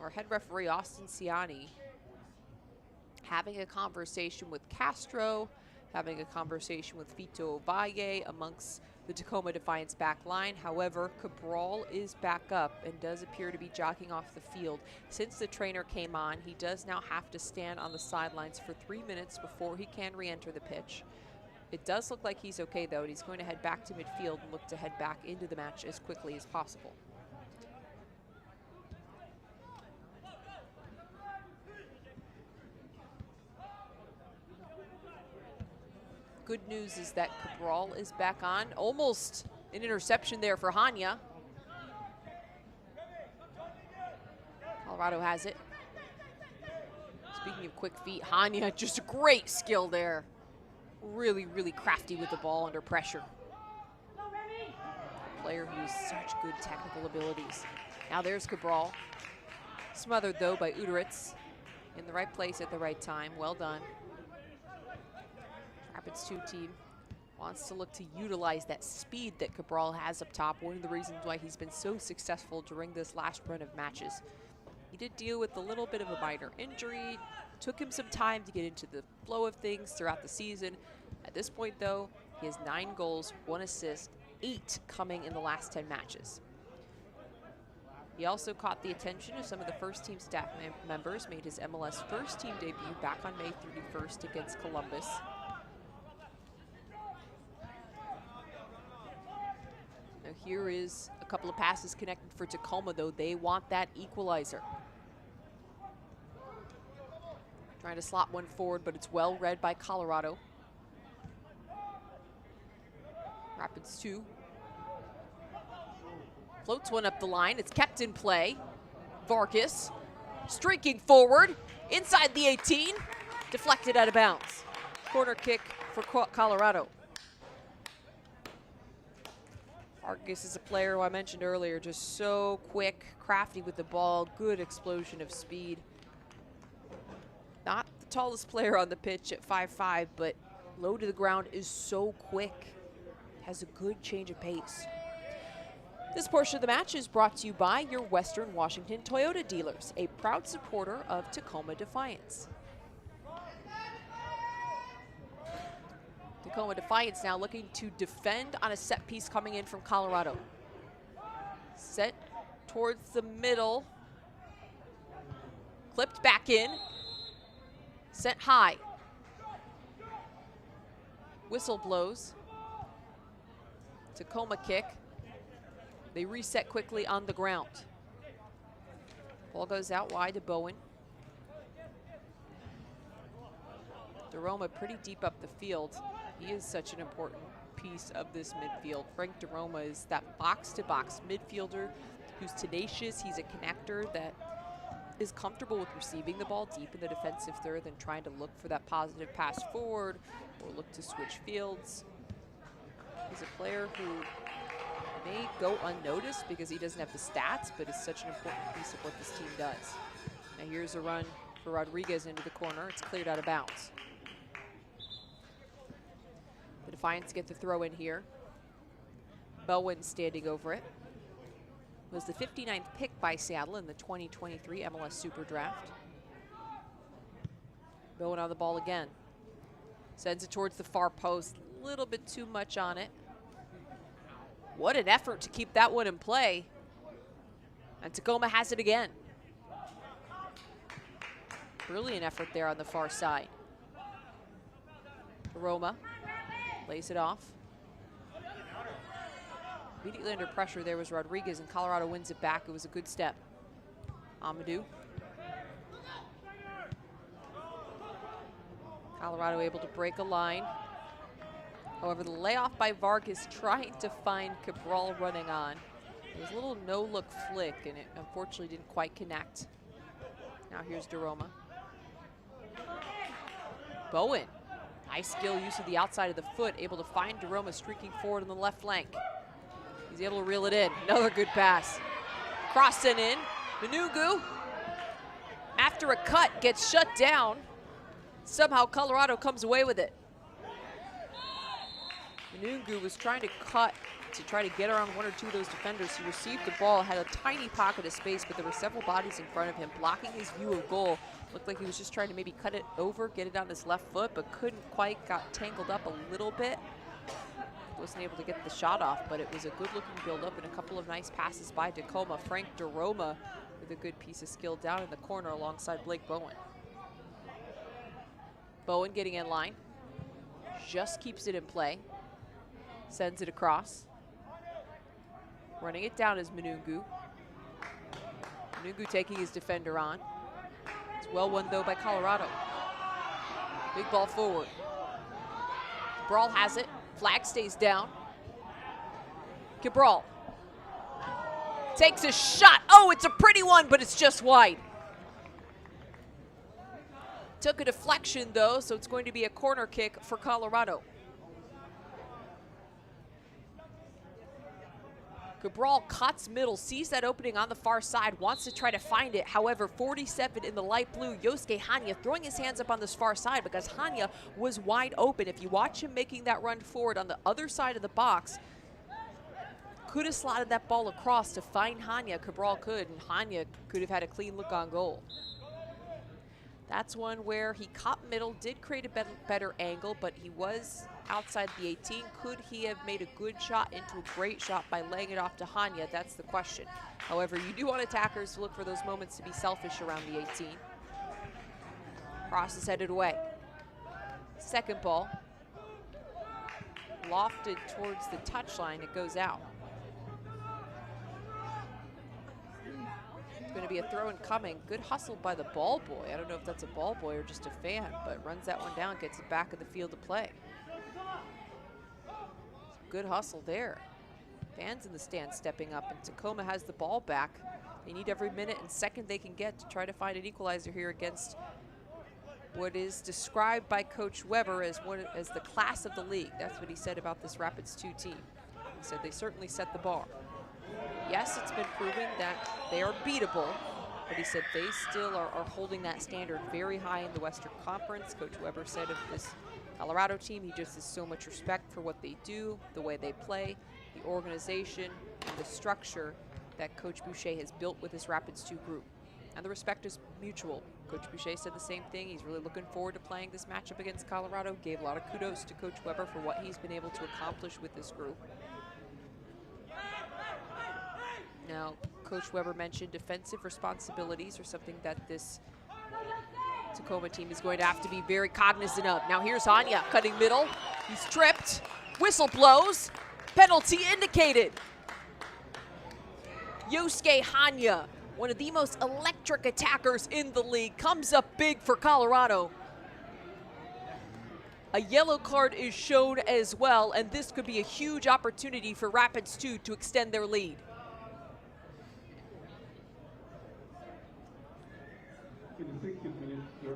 our head referee, Austin Ciani, having a conversation with Castro, having a conversation with Fito Valle, amongst the Tacoma Defiance back line. However, Cabral is back up and does appear to be jogging off the field. Since the trainer came on, he does now have to stand on the sidelines for 3 minutes before he can re-enter the pitch. It does look like he's okay, though, and he's going to head back to midfield and look to head back into the match as quickly as possible. Good news is that Cabral is back on. Almost an interception there for Hanya. Colorado has it. Speaking of quick feet, Hanya, just a great skill there. Really, really crafty with the ball under pressure. A player who has such good technical abilities. Now there's Cabral. Smothered, though, by Uderitz. In the right place at the right time. Well done. Rapids 2 team wants to look to utilize that speed that Cabral has up top. One of the reasons why he's been so successful during this last run of matches. He did deal with a little bit of a minor injury. Took him some time to get into the flow of things throughout the season. At this point, though, he has 9 goals, 1 assist, 8 coming in the last 10 matches. He also caught the attention of some of the first team staff members, made his MLS first team debut back on May 31st against Columbus. Now here is a couple of passes connected for Tacoma, though. They want that equalizer. Trying to slot one forward, but it's well read by Colorado. Rapids 2. Floats one up the line. It's kept in play. Vargas streaking forward inside the 18. Deflected out of bounds. Corner kick for Colorado. Vargas is a player who I mentioned earlier, just so quick, crafty with the ball, good explosion of speed. Not the tallest player on the pitch at 5'5", but low to the ground is so quick. Has a good change of pace. This portion of the match is brought to you by your Western Washington Toyota dealers, a proud supporter of Tacoma Defiance. Tacoma Defiance now looking to defend on a set piece coming in from Colorado. Set towards the middle. Clipped back in. Sent high. Whistle blows. Tacoma kick. They reset quickly on the ground. Ball goes out wide to Bowen. DeRoma pretty deep up the field. He is such an important piece of this midfield. Frank DeRoma is that box-to-box midfielder who's tenacious. He's a connector that is comfortable with receiving the ball deep in the defensive third and trying to look for that positive pass forward or look to switch fields. He's a player who may go unnoticed because he doesn't have the stats, but is such an important piece of what this team does. Now here's a run for Rodriguez into the corner. It's cleared out of bounds. The Defiance get the throw in here. Bowen standing over it. Was the 59th pick by Seattle in the 2023 MLS Super Draft. Bowen on the ball again. Sends it towards the far post. A little bit too much on it. What an effort to keep that one in play. And Tacoma has it again. Brilliant effort there on the far side. Roma lays it off. Immediately under pressure there was Rodriguez, and Colorado wins it back. It was a good step. Amadou. Colorado able to break a line. However, the layoff by Vargas trying to find Cabral running on. It was a little no-look flick, and it unfortunately didn't quite connect. Now here's DeRoma. Bowen. Nice skill use of the outside of the foot, able to find DeRoma streaking forward on the left flank. He's able to reel it in. Another good pass. Cross sent in. Manugu, after a cut, gets shut down. Somehow Colorado comes away with it. Manugu was trying to cut to try to get around one or two of those defenders. He received the ball, had a tiny pocket of space, but there were several bodies in front of him blocking his view of goal. Looked like he was just trying to maybe cut it over, get it on his left foot, but couldn't quite, got tangled up a little bit. wasn't able to get the shot off, but it was a good-looking build-up and a couple of nice passes by Tacoma. Frank DeRoma with a good piece of skill down in the corner alongside Blake Bowen. Bowen getting in line. Just keeps it in play. Sends it across. Running it down is Manungu. Manungu taking his defender on. It's well won, though, by Colorado. Big ball forward. Cabral has it. Flag stays down. Cabral takes a shot. Oh, it's a pretty one, but it's just wide. Took a deflection, though, so it's going to be a corner kick for Colorado. Cabral cuts middle, sees that opening on the far side, wants to try to find it. However, 47 in the light blue, Yosuke Hanya throwing his hands up on this far side because Hanya was wide open. If you watch him making that run forward on the other side of the box, could have slotted that ball across to find Hanya. Cabral could, and Hanya could have had a clean look on goal. That's one where he caught middle, did create a better angle, but he was outside the 18. Could he have made a good shot into a great shot by laying it off to Hanya? That's the question. However, you do want attackers to look for those moments to be selfish around the 18. Cross is headed away. Second ball. Lofted towards the touchline, it goes out. Going to be a throw incoming. Good hustle by the ball boy. I don't know if that's a ball boy or just a fan, but runs that one down, gets it back of the field to play. Good hustle there. Fans in the stands stepping up, and Tacoma has the ball back. They need every minute and second they can get to try to find an equalizer here against what is described by Coach Weber as the class of the league. That's what he said about this Rapids 2 team. He said they certainly set the bar. Yes, it's been proven that they are beatable, but he said they still are holding that standard very high in the Western Conference. Coach Weber said of this Colorado team, he just has so much respect for what they do, the way they play, the organization, and the structure that Coach Boucher has built with his Rapids 2 group. And the respect is mutual. Coach Boucher said the same thing. He's really looking forward to playing this matchup against Colorado. Gave a lot of kudos to Coach Weber for what he's been able to accomplish with this group. Now, Coach Weber mentioned defensive responsibilities are something that this Tacoma team is going to have to be very cognizant of. Now here's Hanya cutting middle. He's tripped. Whistle blows. Penalty indicated. Yosuke Hanya, one of the most electric attackers in the league, comes up big for Colorado. A yellow card is shown as well, and this could be a huge opportunity for Rapids 2 to extend their lead.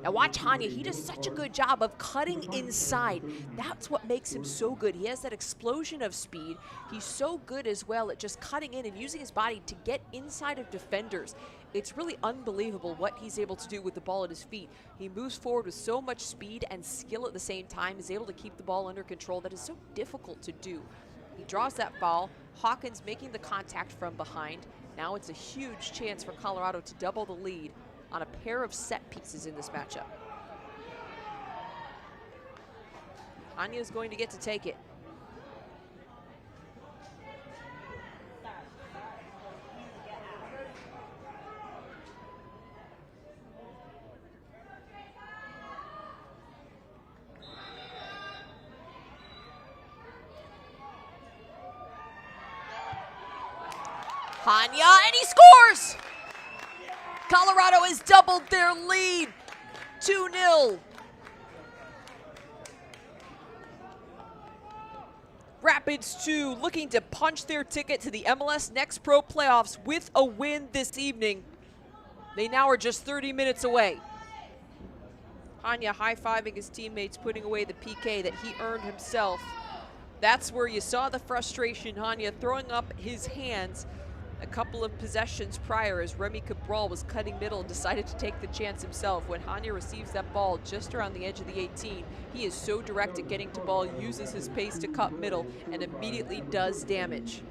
Now watch Hanya, he does such a good job of cutting inside. That's what makes him so good. He has that explosion of speed. He's so good as well at just cutting in and using his body to get inside of defenders. It's really unbelievable what he's able to do with the ball at his feet. He moves forward with so much speed and skill at the same time. He's able to keep the ball under control. That is so difficult to do. He draws that ball. Hawkins making the contact from behind. Now it's a huge chance for Colorado to double the lead on a pair of set pieces in this matchup. Hanya is going to get to take it. Hanya, and he scores! Colorado has doubled their lead, 2-0. Rapids 2 looking to punch their ticket to the MLS Next Pro playoffs with a win this evening. They now are just 30 minutes away. Hanya high-fiving his teammates, putting away the PK that he earned himself. That's where you saw the frustration. Hanya throwing up his hands a couple of possessions prior as Remy Cabral was cutting middle and decided to take the chance himself. When Hanya receives that ball just around the edge of the 18, he is so direct at getting to ball, uses his pace to cut middle, and immediately does damage.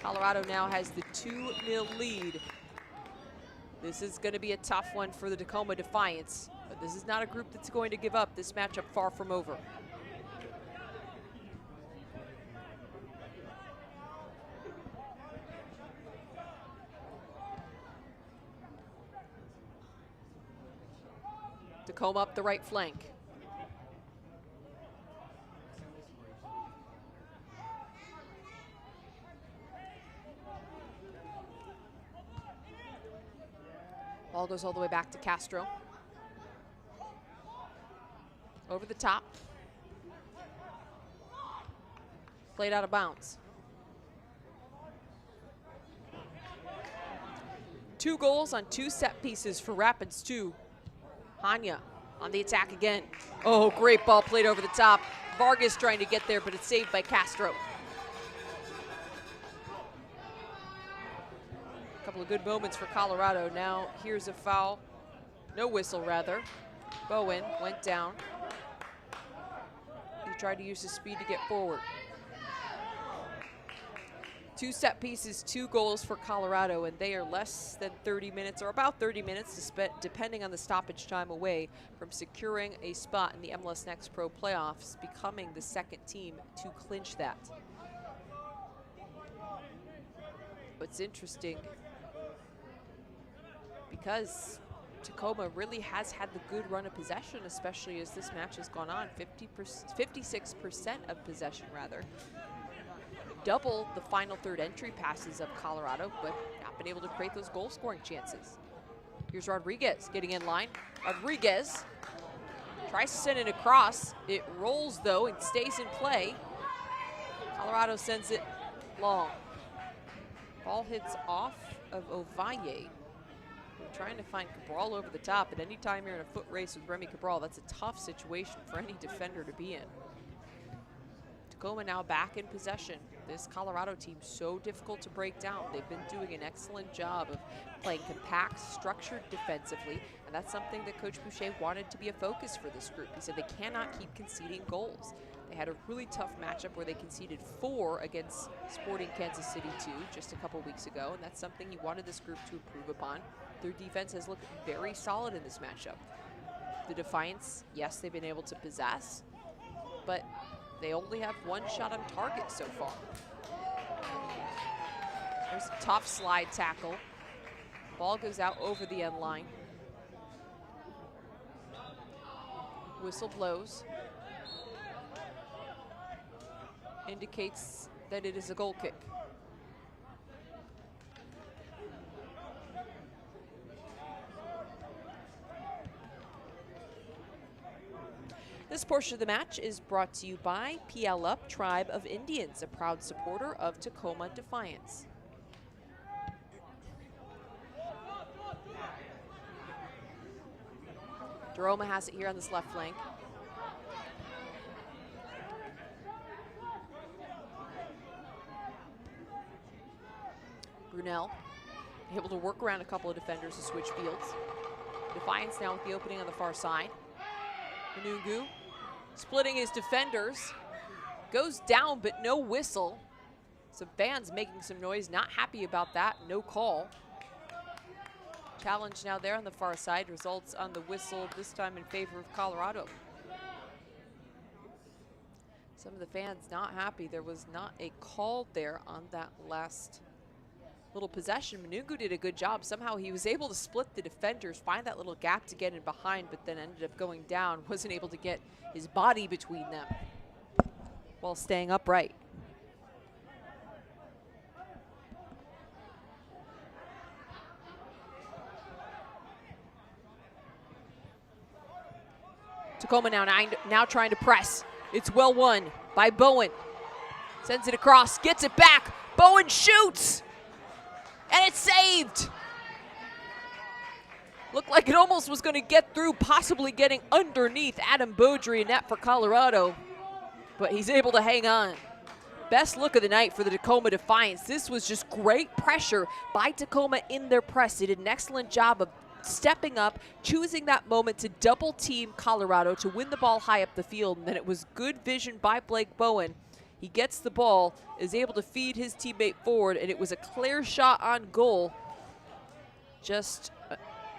Colorado now has the 2-0 lead. This is going to be a tough one for the Tacoma Defiance, but this is not a group that's going to give up. This matchup far from over. Tacoma up the right flank. Ball goes all the way back to Castro. Over the top. Played out of bounds. 2 goals on 2 set pieces for Rapids 2. Hanya on the attack again. Oh, great ball played over the top. Vargas trying to get there, but it's saved by Castro. A couple of good moments for Colorado. Now here's a foul. No whistle, rather. Bowen went down. He tried to use his speed to get forward. 2 set pieces, 2 goals for Colorado, and they are less than 30 minutes, or about 30 minutes, depending on the stoppage time away from securing a spot in the MLS Next Pro playoffs, becoming the 2nd team to clinch that. What's interesting, because Tacoma really has had the good run of possession, especially as this match has gone on, 56% of possession, rather. Double the final third entry passes of Colorado, but not been able to create those goal scoring chances. Here's Rodriguez getting in line. Rodriguez tries to send it across. It rolls though and stays in play. Colorado sends it long. Ball hits off of Ovalle. We're trying to find Cabral over the top, and anytime you're in a foot race with Remy Cabral, that's a tough situation for any defender to be in. Tacoma now back in possession. This Colorado team so difficult to break down. They've been doing an excellent job of playing compact, structured defensively, and that's something that Coach Boucher wanted to be a focus for this group. He said they cannot keep conceding goals. They had a really tough matchup where they conceded 4 against Sporting Kansas City 2 just a couple weeks ago, and that's something he wanted this group to improve upon. Their defense has looked very solid in this matchup. The Defiance, yes, they've been able to possess, but they only have 1 shot on target so far. There's a tough slide tackle. Ball goes out over the end line. Whistle blows. Indicates that it is a goal kick. This portion of the match is brought to you by buildup Tribe of Indians, a proud supporter of Tacoma Defiance. Doroma has it here on this left flank. Brunel able to work around a couple of defenders to switch fields. Defiance now with the opening on the far side. Manungu splitting his defenders, goes down but no whistle. Some fans making some noise, not happy about that, no call. Challenge now there on the far side, results on the whistle, this time in favor of Colorado. Some of the fans not happy. There was not a call there on that last little possession. Manungu did a good job. Somehow he was able to split the defenders, find that little gap to get in behind, but then ended up going down, wasn't able to get his body between them while staying upright. Tacoma now trying to press. It's well won by Bowen. Sends it across, gets it back. Bowen shoots! And it's saved. Looked like it almost was going to get through, possibly getting underneath Adam Beaudry in net for Colorado. But he's able to hang on. Best look of the night for the Tacoma Defiance. This was just great pressure by Tacoma in their press. They did an excellent job of stepping up, choosing that moment to double team Colorado to win the ball high up the field. And then it was good vision by Blake Bowen. He gets the ball, is able to feed his teammate forward, and it was a clear shot on goal. Just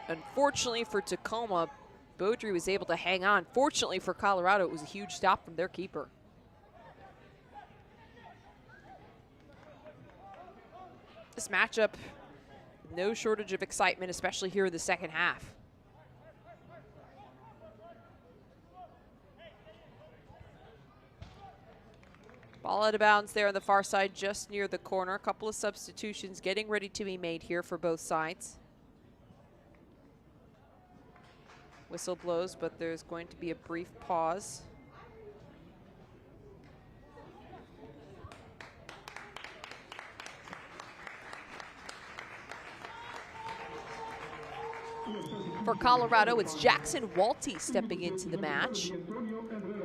unfortunately for Tacoma, Beaudry was able to hang on. Fortunately for Colorado, it was a huge stop from their keeper. This matchup, no shortage of excitement, especially here in the second half. Ball out of bounds there on the far side, just near the corner. A couple of substitutions getting ready to be made here for both sides. Whistle blows, but there's going to be a brief pause. For Colorado, it's Jackson Walty stepping into the match.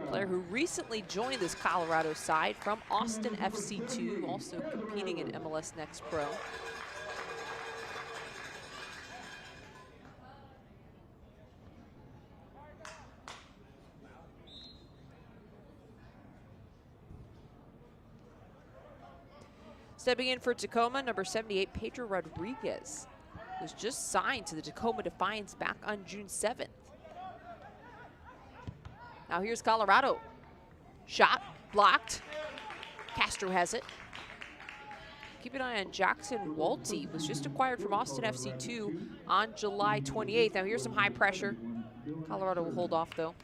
Player who recently joined this Colorado side from Austin FC2, also competing in MLS Next Pro. Stepping in for Tacoma, number 78, Pedro Rodriguez, was just signed to the Tacoma Defiance back on June 7th. Now here's Colorado. Shot, blocked. Castro has it. Keep an eye on Jackson Walty, was just acquired from Austin FC2 on July 28th. Now here's some high pressure. Colorado will hold off though.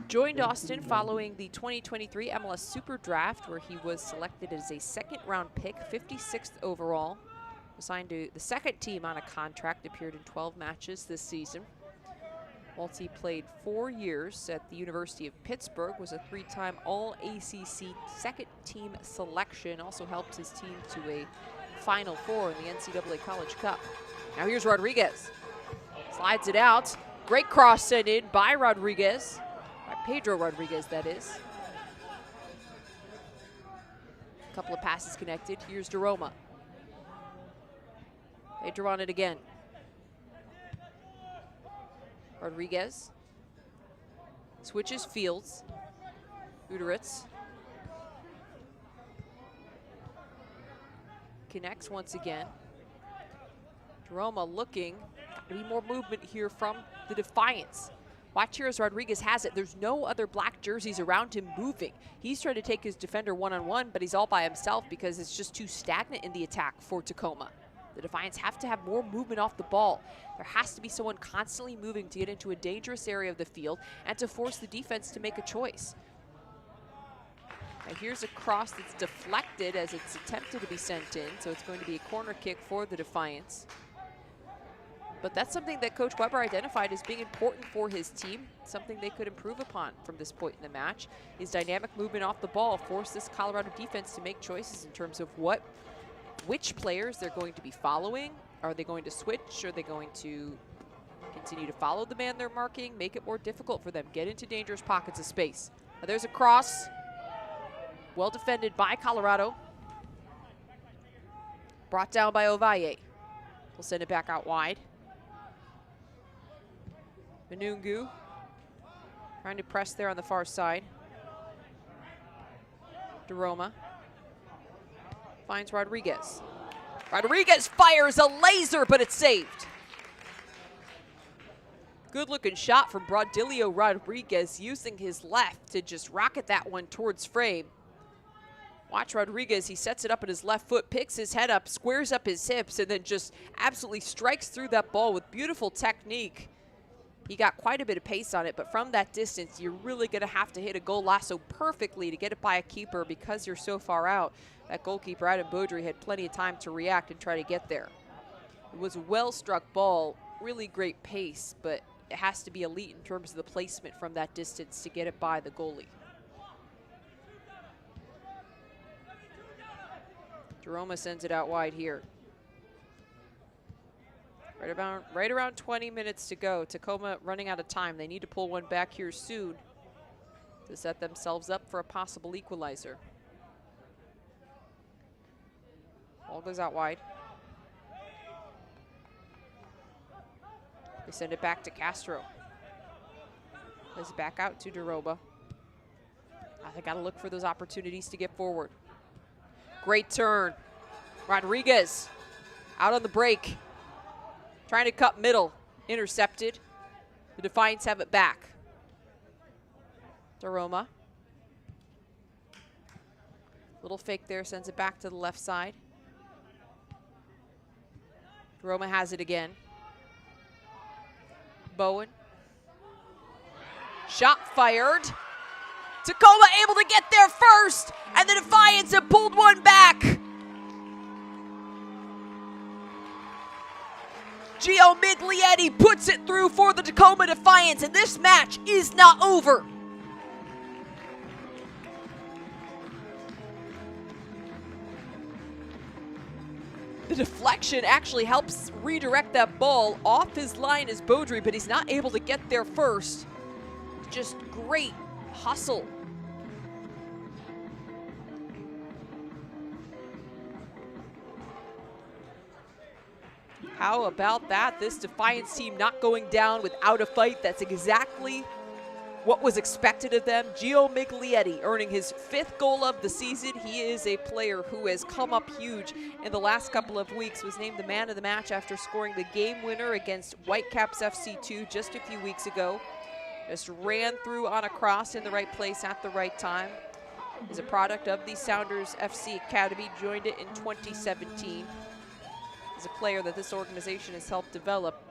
Joined Austin following the 2023 MLS Super Draft, where he was selected as a second-round pick, 56th overall. Assigned to the second team on a contract, appeared in 12 matches this season. Walty played 4 years at the University of Pittsburgh, was a 3-time All-ACC second-team selection, also helped his team to a Final Four in the NCAA College Cup. Now here's Rodriguez. Slides it out. Great cross sent in by Rodriguez. By Pedro Rodriguez, that is. A couple of passes connected. Here's DeRoma. Pedro on it again. Rodriguez switches fields. Uderitz connects once again. DeRoma looking to be more movement here from the Defiance. Watch here as Rodriguez has it. There's no other black jerseys around him moving. He's trying to take his defender one-on-one, but he's all by himself because it's just too stagnant in the attack for Tacoma. The Defiance have to have more movement off the ball. There has to be someone constantly moving to get into a dangerous area of the field and to force the defense to make a choice. Now here's a cross that's deflected as it's attempted to be sent in, so it's going to be a corner kick for the Defiance. But that's something that Coach Weber identified as being important for his team, something they could improve upon from this point in the match, is dynamic movement off the ball, force this Colorado defense to make choices in terms of which players they're going to be following. Are they going to switch? Are they going to continue to follow the man they're marking? Make it more difficult for them. Get into dangerous pockets of space. Now there's a cross. Well defended by Colorado. Brought down by Ovalle. We'll send it back out wide. Manungu trying to press there on the far side. DeRoma finds Rodriguez. Rodriguez fires a laser, but it's saved. Good looking shot from Brodilio Rodriguez, using his left to just rocket that one towards frame. Watch Rodriguez, he sets it up at his left foot, picks his head up, squares up his hips, and then just absolutely strikes through that ball with beautiful technique. He got quite a bit of pace on it, but from that distance, you're really gonna have to hit a goal lasso perfectly to get it by a keeper because you're so far out. That goalkeeper, Adam Beaudry, had plenty of time to react and try to get there. It was a well-struck ball, really great pace, but it has to be elite in terms of the placement from that distance to get it by the goalie. DeRoma sends it out wide here. Right around 20 minutes to go. Tacoma running out of time. They need to pull one back here soon to set themselves up for a possible equalizer. Ball goes out wide. They send it back to Castro. Plays it back out to DeRoma. They got to look for those opportunities to get forward. Great turn. Rodriguez out on the break. Trying to cut middle. Intercepted. The Defiance have it back. DeRoma. Little fake there, sends it back to the left side. DeRoma has it again. Bowen. Shot fired. Tacoma able to get there first. Gio Miglietti puts it through for the Tacoma Defiance, and this match is not over. The deflection actually helps redirect that ball off his line as Beaudry, but he's not able to get there first. Just great hustle. How about that? This Defiance team not going down without a fight. That's exactly what was expected of them. Gio Miglietti earning his 5th goal of the season. He is a player who has come up huge in the last couple of weeks, was named the man of the match after scoring the game winner against Whitecaps FC 2 just a few weeks ago. Just ran through on a cross in the right place at the right time. Is a product of the Sounders FC Academy, joined it in 2017. Is a player that this organization has helped develop.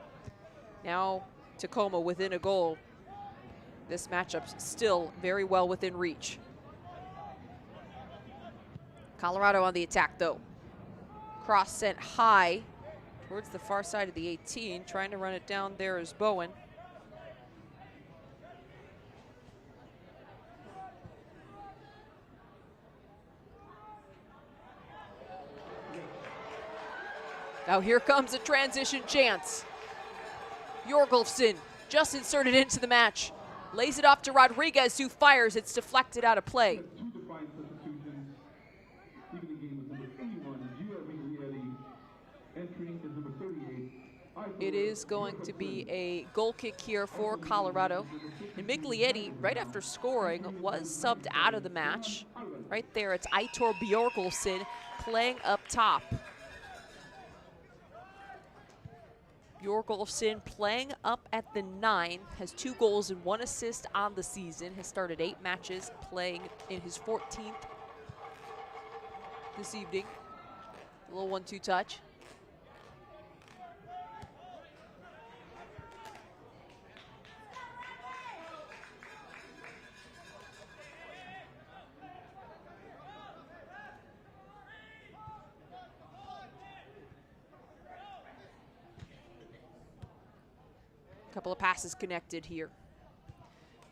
Now Tacoma within a goal. This matchup's still very well within reach. Colorado on the attack though. Cross sent high towards the far side of the 18. Trying to run it down there is Bowen. Now here comes a transition chance. Jorgolfsson just inserted into the match. Lays it off to Rodriguez, who fires. It's deflected out of play. It is going to be a goal kick here for Colorado. And Miglietti, right after scoring, was subbed out of the match. Right there, it's Aitor Bjorgolfsson playing up top. Bjorgolfsson playing up at the 9, has 2 goals and 1 assist on the season, has started 8 matches, playing in his 14th this evening. A little 1-2 touch. Couple of passes connected here.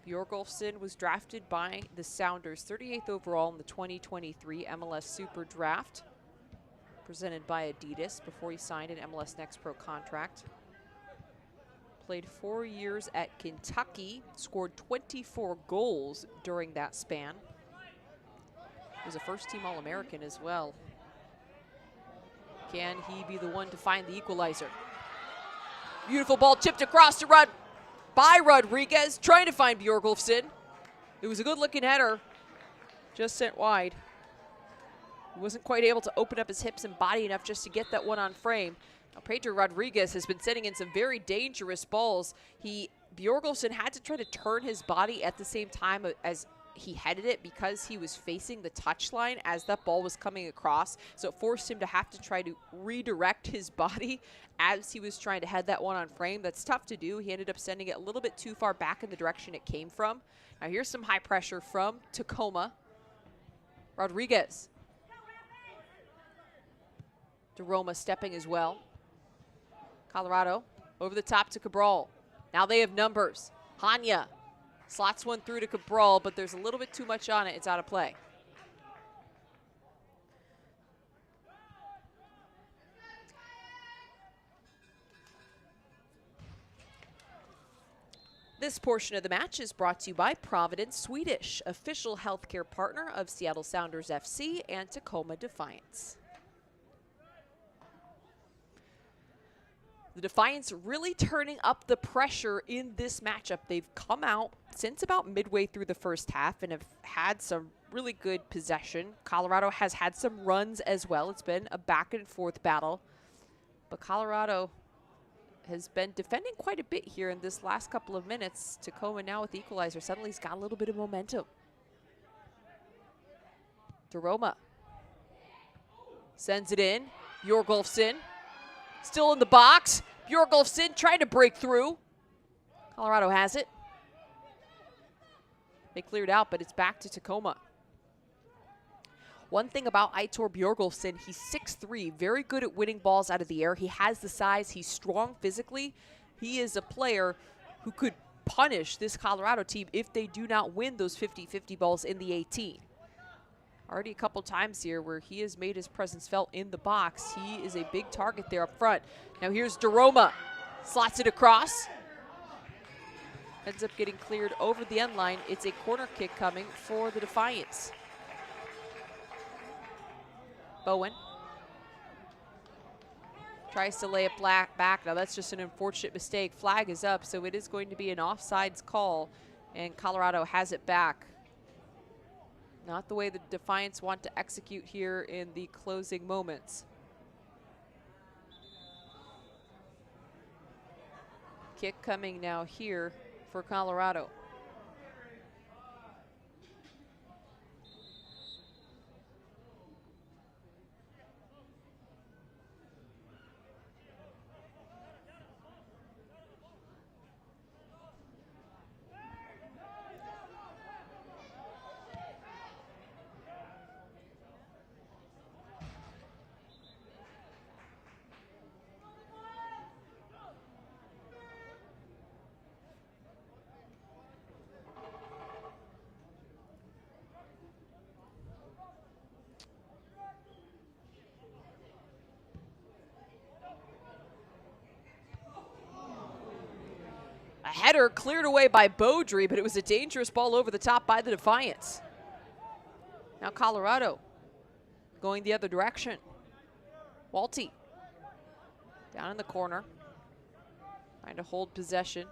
Bjorgolfsson was drafted by the Sounders, 38th overall in the 2023 MLS Super Draft, presented by Adidas, before he signed an MLS Next Pro contract. Played 4 years at Kentucky, scored 24 goals during that span. Was a first-team All-American as well. Can he be the one to find the equalizer? Beautiful ball tipped across to by Rodriguez, trying to find Bjorgolfsson. It was a good-looking header, just sent wide. He wasn't quite able to open up his hips and body enough just to get that one on frame. Now, Pedro Rodriguez has been sending in some very dangerous balls. Bjorgolfsson had to try to turn his body at the same time as he headed it, because he was facing the touchline as that ball was coming across. So it forced him to have to try to redirect his body as he was trying to head that one on frame. That's tough to do. He ended up sending it a little bit too far back in the direction it came from. Now here's some high pressure from Tacoma. Rodriguez. DeRoma stepping as well. Colorado over the top to Cabral. Now they have numbers. Hanya slots one through to Cabral, but there's a little bit too much on it. It's out of play. This portion of the match is brought to you by Providence Swedish, official healthcare partner of Seattle Sounders FC and Tacoma Defiance. The Defiance really turning up the pressure in this matchup. They've come out since about midway through the first half and have had some really good possession. Colorado has had some runs as well. It's been a back and forth battle. But Colorado has been defending quite a bit here in this last couple of minutes. Tacoma now with the equalizer. Suddenly he's got a little bit of momentum. DeRoma sends it in. Bjorgolfsson still in the box. Bjorgolfsson trying to break through. Colorado has it. They cleared out, but it's back to Tacoma. One thing about Aitor Bjorgolfsson, he's 6'3", very good at winning balls out of the air. He has the size. He's strong physically. He is a player who could punish this Colorado team if they do not win those 50-50 balls in the 18. Already a couple times here where he has made his presence felt in the box. He is a big target there up front. Now here's DeRoma. Slots it across. Ends up getting cleared over the end line. It's a corner kick coming for the Defiance. Bowen tries to lay it back. Now that's just an unfortunate mistake. Flag is up, so it is going to be an offsides call, and Colorado has it back. Not the way the Defiance want to execute here in the closing moments. Kick coming now here for Colorado. A header cleared away by Beaudry, but it was a dangerous ball over the top by the Defiance. Now Colorado going the other direction. Walty down in the corner, trying to hold possession.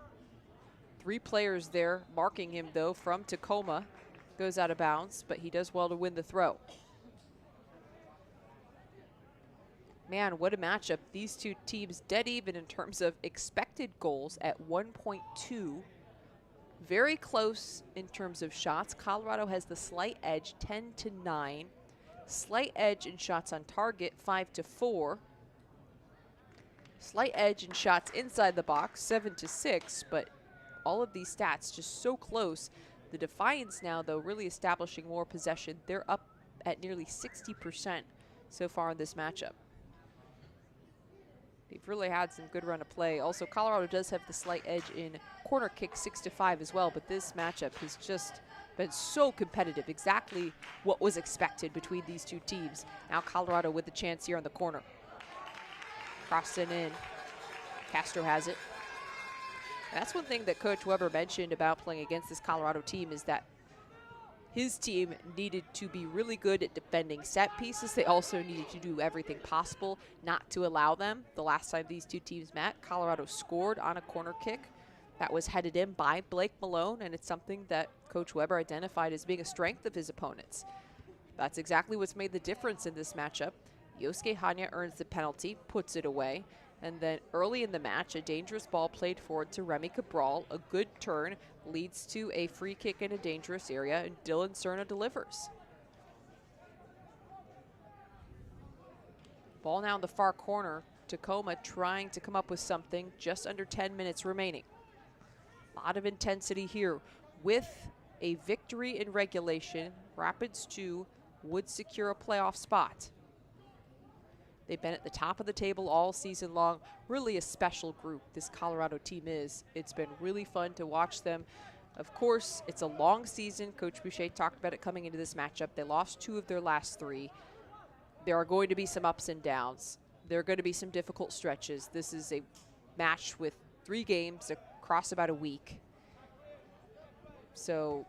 3 players there marking him though from Tacoma. Goes out of bounds, but he does well to win the throw. Man, what a matchup. These two teams dead even in terms of expected goals at 1.2. Very close in terms of shots. Colorado has the slight edge, 10-9. Slight edge in shots on target, 5-4. Slight edge in shots inside the box, 7-6. But all of these stats just so close. The Defiance now, though, really establishing more possession. They're up at nearly 60% so far in this matchup. They've really had some good run of play. Also, Colorado does have the slight edge in corner kick 6-5 as well, but this matchup has just been so competitive. Exactly what was expected between these two teams. Now Colorado with the chance here on the corner. Crossed it in. Castro has it. And that's one thing that Coach Weber mentioned about playing against this Colorado team is that his team needed to be really good at defending set pieces. They also needed to do everything possible not to allow them. The last time these two teams met, Colorado scored on a corner kick that was headed in by Blake Malone, and it's something that Coach Weber identified as being a strength of his opponents. That's exactly what's made the difference in this matchup. Yosuke Hanya earns the penalty, puts it away, and then early in the match, a dangerous ball played forward to Remy Cabral. A good turn leads to a free kick in a dangerous area, and Dylan Cerna delivers. Ball now in the far corner. Tacoma trying to come up with something. Just under 10 minutes remaining. A lot of intensity here. With a victory in regulation, Rapids 2 would secure a playoff spot. They've been at the top of the table all season long. Really a special group, this Colorado team is. It's been really fun to watch them. Of course, it's a long season. Coach Boucher talked about it coming into this matchup. They lost 2 of their last 3. There are going to be some ups and downs. There are going to be some difficult stretches. This is a match with 3 games across about a week. So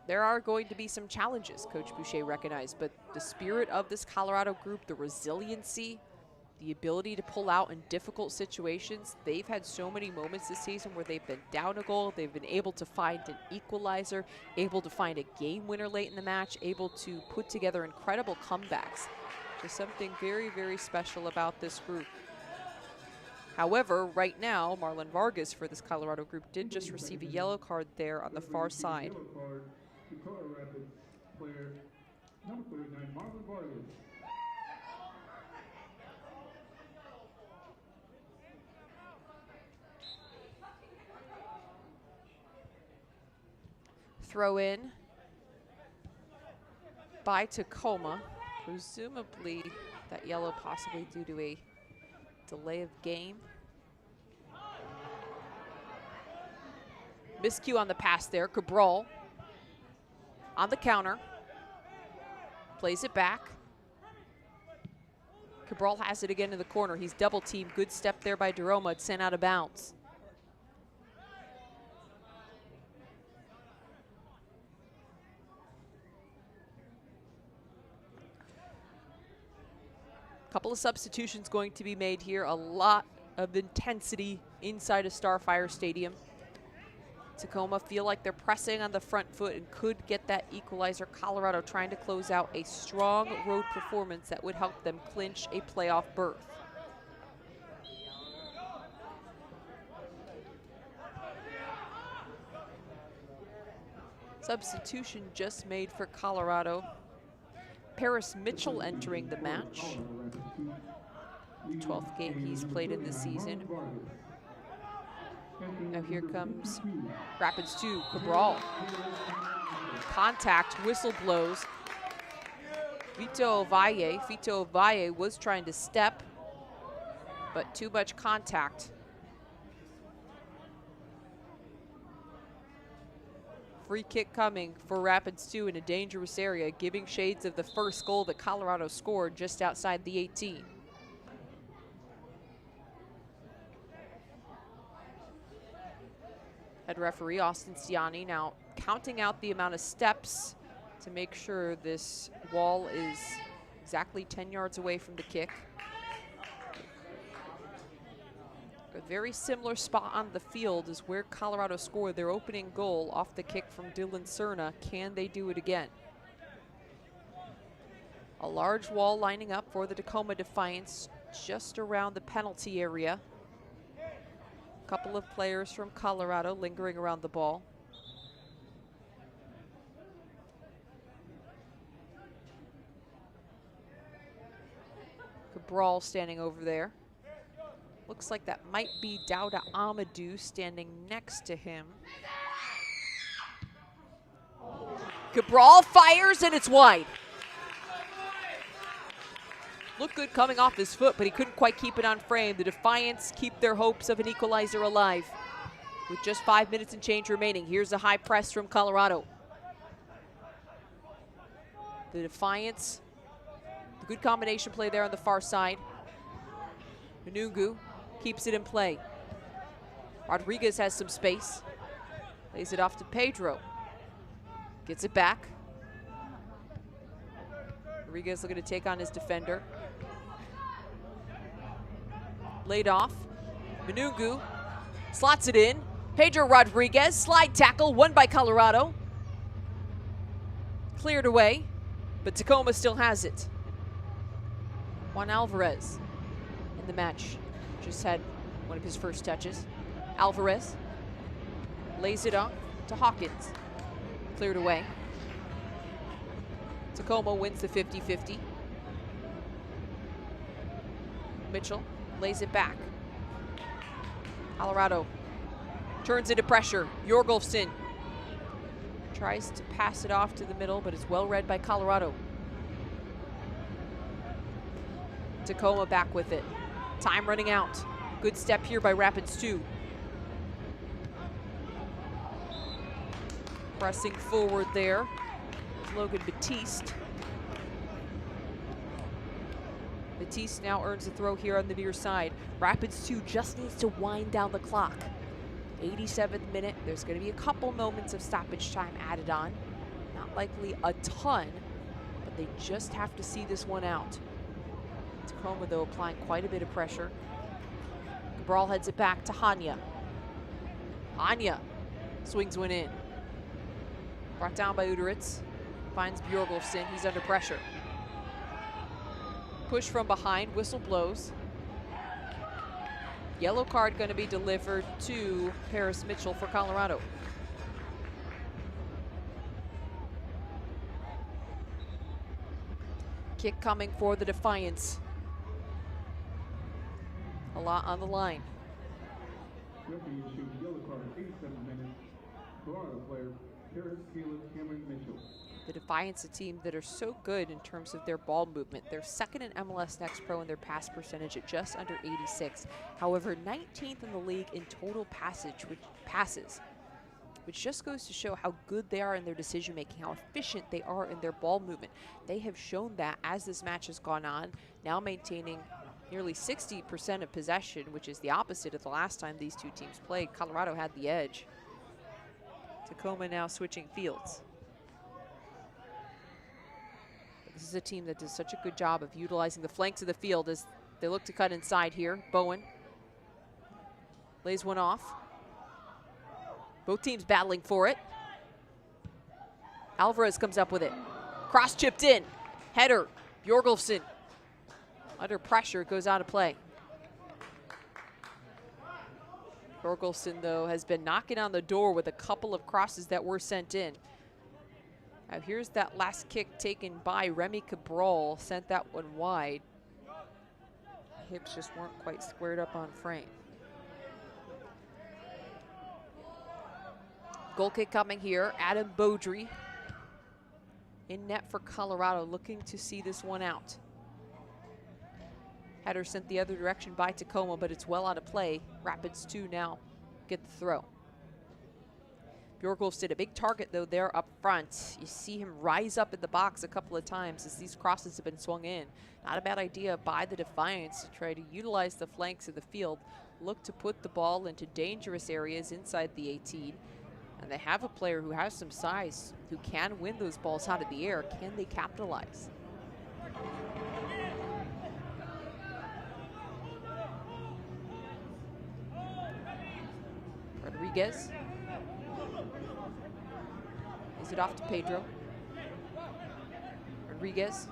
there are going to be some challenges, Coach Boucher recognized, but the spirit of this Colorado group, the resiliency, the ability to pull out in difficult situations. They've had so many moments this season where they've been down a goal, they've been able to find an equalizer, able to find a game winner late in the match, able to put together incredible comebacks. Just something very, very special about this group. However, right now, Marlon Vargas for this Colorado group did just receive a yellow card there on the far side. Player number 39, Marlon Vargas. Throw in by Tacoma. Presumably that yellow possibly due to a delay of game. Miscue on the pass there. Cabral on the counter. Plays it back. Cabral has it again in the corner. He's double teamed. Good step there by Deroma. It's sent out of bounds. Couple of substitutions going to be made here. A lot of intensity inside of Starfire Stadium. Tacoma feel like they're pressing on the front foot and could get that equalizer. Colorado trying to close out a strong road performance that would help them clinch a playoff berth. Substitution just made for Colorado. Paris Mitchell entering the match. 12th game he's played in this season. Now here comes Rapids 2, Cabral. Contact, whistle blows. Fito Ovalle was trying to step, but too much contact. Free kick coming for Rapids 2 in a dangerous area, giving shades of the first goal that Colorado scored just outside the 18. Head referee Austin Ciani now counting out the amount of steps to make sure this wall is exactly 10 yards away from the kick. A very similar spot on the field is where Colorado scored their opening goal off the kick from Dylan Cerna. Can they do it again? A large wall lining up for the Tacoma Defiance just around the penalty area. A couple of players from Colorado lingering around the ball. Cabral standing over there. Looks like that might be Dauda Amadou standing next to him. Cabral fires and it's wide. Looked good coming off his foot, but he couldn't quite keep it on frame. The Defiance keep their hopes of an equalizer alive. With just 5 minutes and change remaining, here's a high press from Colorado. The Defiance, the good combination play there on the far side. Manungu keeps it in play. Rodriguez has some space. Lays it off to Pedro. Gets it back. Rodriguez looking to take on his defender. Laid off. Manungu slots it in. Pedro Rodriguez, slide tackle, won by Colorado. Cleared away, but Tacoma still has it. Juan Alvarez in the match. Just had one of his first touches. Alvarez lays it off to Hawkins. Cleared away. Tacoma wins the 50-50. Mitchell lays it back. Colorado turns into pressure. Jorgolfsson tries to pass it off to the middle, but it's well read by Colorado. Tacoma back with it. Time running out. Good step here by Rapids 2. Pressing forward there. Logan Batiste. Batiste now earns a throw here on the near side. Rapids 2 just needs to wind down the clock. 87th minute. There's going to be a couple moments of stoppage time added on. Not likely a ton, but they just have to see this one out. Tacoma, though, applying quite a bit of pressure. Cabral heads it back to Hanya. Hanya swings one in. Brought down by Uderitz. Finds Bjorgolfsson. He's under pressure. Push from behind. Whistle blows. Yellow card going to be delivered to Paris Mitchell for Colorado. Kick coming for the Defiance. A lot on the line. Referee issued yellow card, 87 minutes. Colorado player, Paris Caleb Cameron Mitchell. The Defiance, a team that are so good in terms of their ball movement. They're second in MLS Next Pro in their pass percentage at just under 86. However, 19th in the league in total passes, which just goes to show how good they are in their decision making, how efficient they are in their ball movement. They have shown that as this match has gone on, now maintaining nearly 60% of possession, which is the opposite of the last time these two teams played. Colorado had the edge. Tacoma now switching fields. This is a team that does such a good job of utilizing the flanks of the field as they look to cut inside here. Bowen lays one off. Both teams battling for it. Alvarez comes up with it. Cross chipped in. Header. Bjorgulfsson under pressure, goes out of play. Bjorgulfsson, though, has been knocking on the door with a couple of crosses that were sent in. Now here's that last kick taken by Remy Cabral, sent that one wide. Hips just weren't quite squared up on frame. Goal kick coming here, Adam Beaudry in net for Colorado, looking to see this one out. Header sent the other direction by Tacoma, but it's well out of play. Rapids 2 now get the throw. Bjorgulfsson, a big target though there up front. You see him rise up in the box a couple of times as these crosses have been swung in. Not a bad idea by the Defiance to try to utilize the flanks of the field, look to put the ball into dangerous areas inside the 18. And they have a player who has some size, who can win those balls out of the air. Can they capitalize? Rodriguez. Is it off to Pedro? Rodriguez.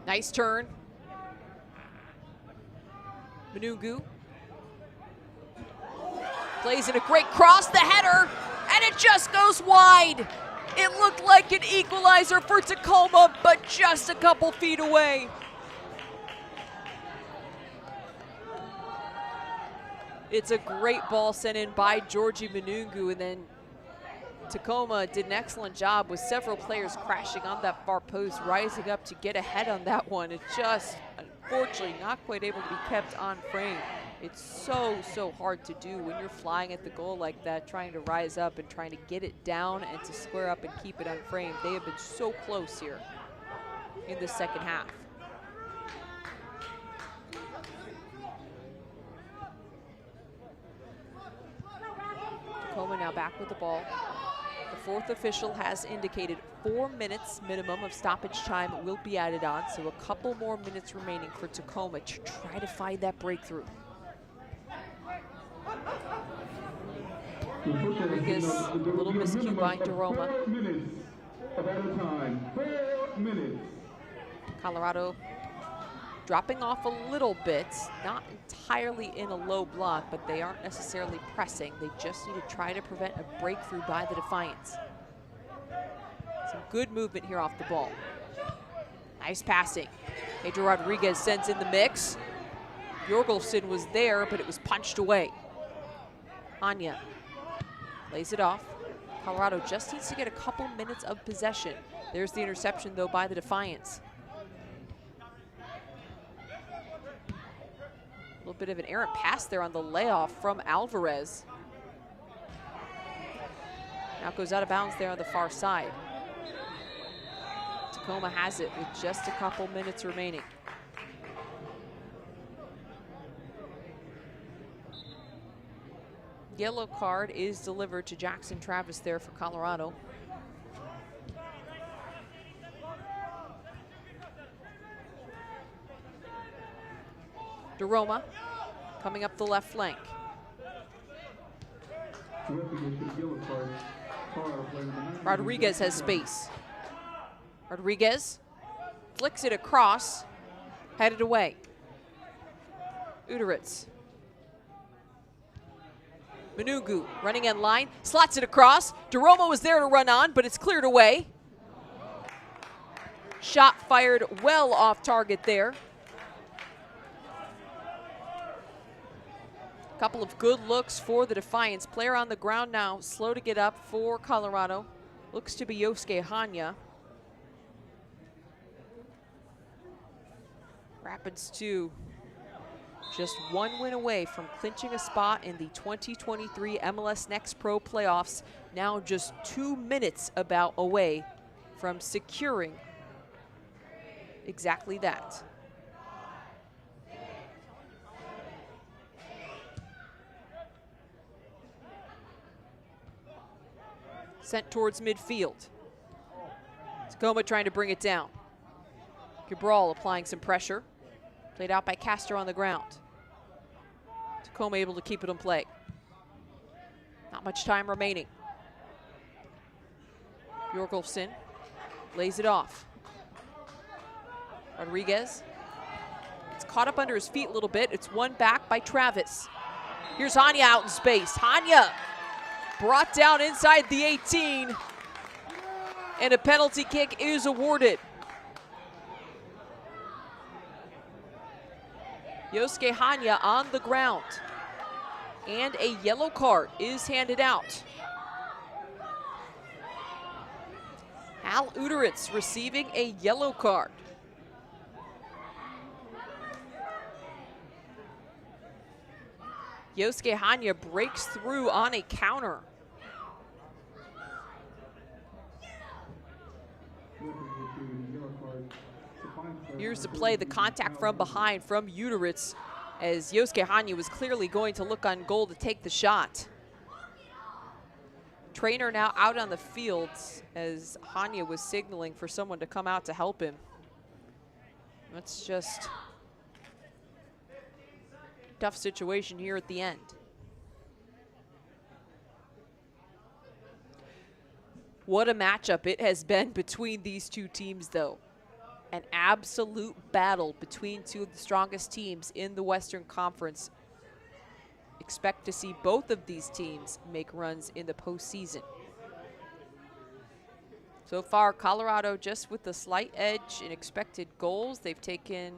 Nice turn. Manungu. Plays in a great cross, the header, and it just goes wide. It looked like an equalizer for Tacoma, but just a couple feet away. It's a great ball sent in by Georgie Manungu, and then Tacoma did an excellent job with several players crashing on that far post, rising up to get ahead on that one. It's just, unfortunately, not quite able to be kept on frame. It's so hard to do when you're flying at the goal like that, trying to rise up and trying to get it down and to square up and keep it unframed. They have been so close here in the second half. Tacoma now back with the ball. The fourth official has indicated 4 minutes minimum of stoppage time will be added on, so a couple more minutes remaining for Tacoma to try to find that breakthrough. Rodriguez, a little miscue by Deroma. 4 minutes of added time. 4 minutes. Colorado dropping off a little bit, not entirely in a low block, but they aren't necessarily pressing. They just need to try to prevent a breakthrough by the Defiance. Some good movement here off the ball. Nice passing. Pedro Rodriguez sends in the mix. Bjorgulfsson was there, but it was punched away. Anya lays it off. Colorado just needs to get a couple minutes of possession. There's the interception, though, by the Defiance. A little bit of an errant pass there on the layoff from Alvarez. Now it goes out of bounds there on the far side. Tacoma has it with just a couple minutes remaining. Yellow card is delivered to Jackson Travis there for Colorado. Deroma coming up the left flank. Rodriguez has space. Rodriguez flicks it across, headed away. Uderitz. Manungu running in line, slots it across. Deroma was there to run on, but it's cleared away. Shot fired well off target there. Couple of good looks for the Defiance. Player on the ground now, slow to get up for Colorado. Looks to be Yosuke Hanya. Rapids 2, just one win away from clinching a spot in the 2023 MLS Next Pro playoffs. Now just 2 minutes about away from securing exactly that. Sent towards midfield. Tacoma trying to bring it down. Cabral applying some pressure. Played out by Castro on the ground. Tacoma able to keep it in play. Not much time remaining. Bjorgolfsson lays it off. Rodriguez. It's caught up under his feet a little bit. It's won back by Travis. Here's Hanya out in space. Hanya brought down inside the 18. And a penalty kick is awarded. Yosuke Hanya on the ground. And a yellow card is handed out. Al Uderitz receiving a yellow card. Yosuke Hanya breaks through on a counter. Here's the play, the contact from behind from Uderitz, as Yosuke Hanya was clearly going to look on goal to take the shot. Trainer now out on the field as Hanya was signaling for someone to come out to help him. That's just a tough situation here at the end. What a matchup it has been between these two teams, though. An absolute battle between two of the strongest teams in the Western Conference. Expect to see both of these teams make runs in the postseason. So far, Colorado just with the slight edge in expected goals. They've taken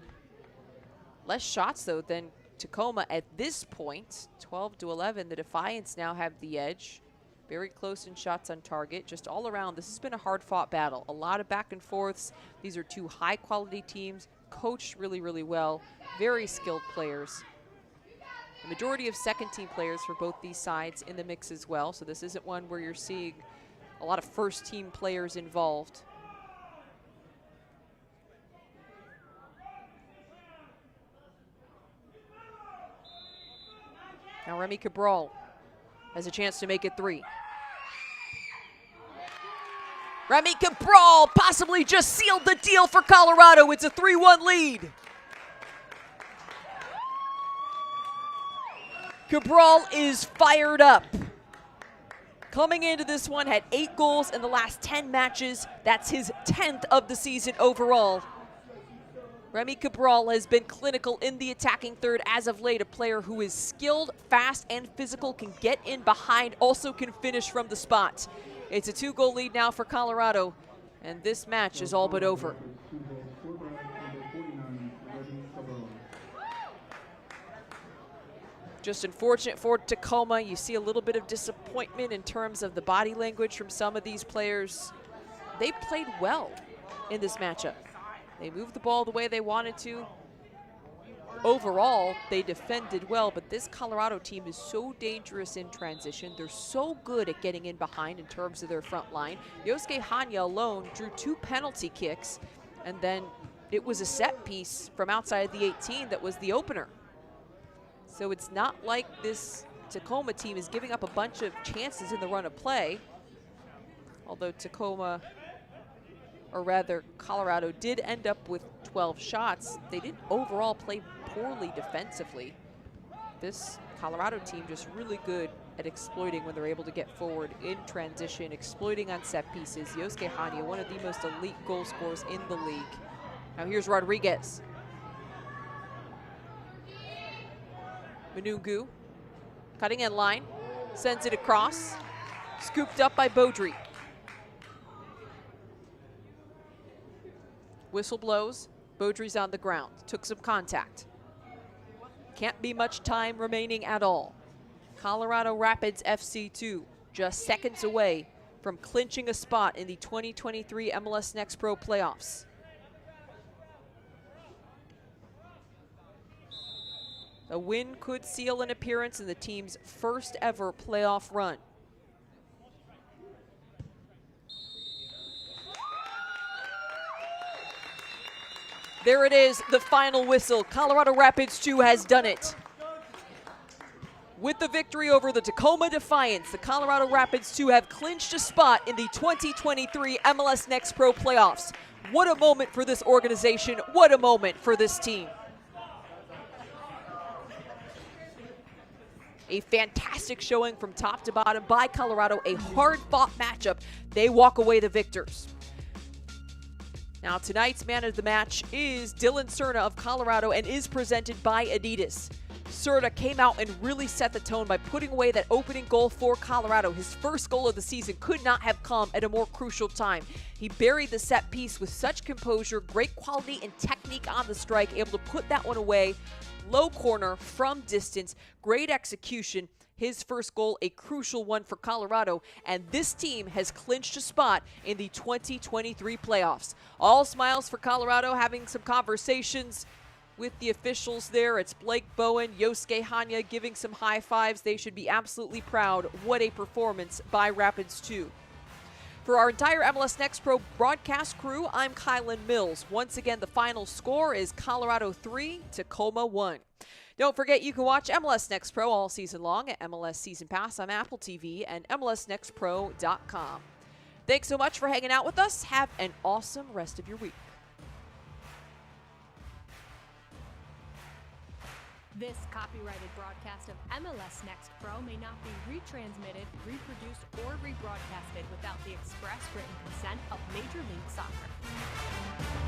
less shots, though, than Tacoma at this point. 12-11, the Defiance now have the edge. Very close in shots on target. Just all around, this has been a hard-fought battle. A lot of back and forths. These are two high-quality teams, coached really, really well. Very skilled players. The majority of second-team players for both these sides in the mix as well. So this isn't one where you're seeing a lot of first-team players involved. Now Remy Cabral has a chance to make it 3. Remy Cabral possibly just sealed the deal for Colorado. It's a 3-1 lead. Cabral is fired up. Coming into this one, had 8 goals in the last 10 matches. That's his 10th of the season overall. Remy Cabral has been clinical in the attacking third as of late, a player who is skilled, fast, and physical, can get in behind, also can finish from the spot. It's a 2-goal lead now for Colorado, and this match is all but over. Just unfortunate for Tacoma. You see a little bit of disappointment in terms of the body language from some of these players. They played well in this matchup. They moved the ball the way they wanted to. Overall, they defended well, but this Colorado team is so dangerous in transition. They're so good at getting in behind in terms of their front line. Yosuke Hanya alone drew 2 penalty kicks, and then it was a set piece from outside the 18 that was the opener. So it's not like this Tacoma team is giving up a bunch of chances in the run of play, although Tacoma, or rather Colorado, did end up with 12 shots. They didn't overall play poorly defensively. This Colorado team just really good at exploiting when they're able to get forward in transition, exploiting on set pieces. Yosuke Hanya, one of the most elite goal scorers in the league. Now here's Rodriguez. Manungu, cutting in line, sends it across, scooped up by Beaudry. Whistle blows, Beaudry's on the ground, took some contact. Can't be much time remaining at all. Colorado Rapids FC 2, just seconds away from clinching a spot in the 2023 MLS Next Pro playoffs. A win could seal an appearance in the team's first ever playoff run. There it is, the final whistle. Colorado Rapids 2 has done it. With the victory over the Tacoma Defiance, the Colorado Rapids 2 have clinched a spot in the 2023 MLS Next Pro playoffs. What a moment for this organization. What a moment for this team. A fantastic showing from top to bottom by Colorado, a hard-fought matchup. They walk away the victors. Now tonight's man of the match is Dylan Cerna of Colorado and is presented by Adidas. Cerna came out and really set the tone by putting away that opening goal for Colorado. His first goal of the season could not have come at a more crucial time. He buried the set piece with such composure, great quality and technique on the strike, able to put that one away. Low corner from distance, great execution. His first goal, a crucial one for Colorado, and this team has clinched a spot in the 2023 playoffs. All smiles for Colorado, having some conversations with the officials there. It's Blake Bowen, Yosuke Hanya giving some high fives. They should be absolutely proud. What a performance by Rapids 2. For our entire MLS Next Pro broadcast crew, I'm Kylan Mills. Once again, the final score is Colorado 3, Tacoma 1. Don't forget you can watch MLS Next Pro all season long at MLS Season Pass on Apple TV and MLSNextPro.com. Thanks so much for hanging out with us. Have an awesome rest of your week. This copyrighted broadcast of MLS Next Pro may not be retransmitted, reproduced, or rebroadcasted without the express written consent of Major League Soccer.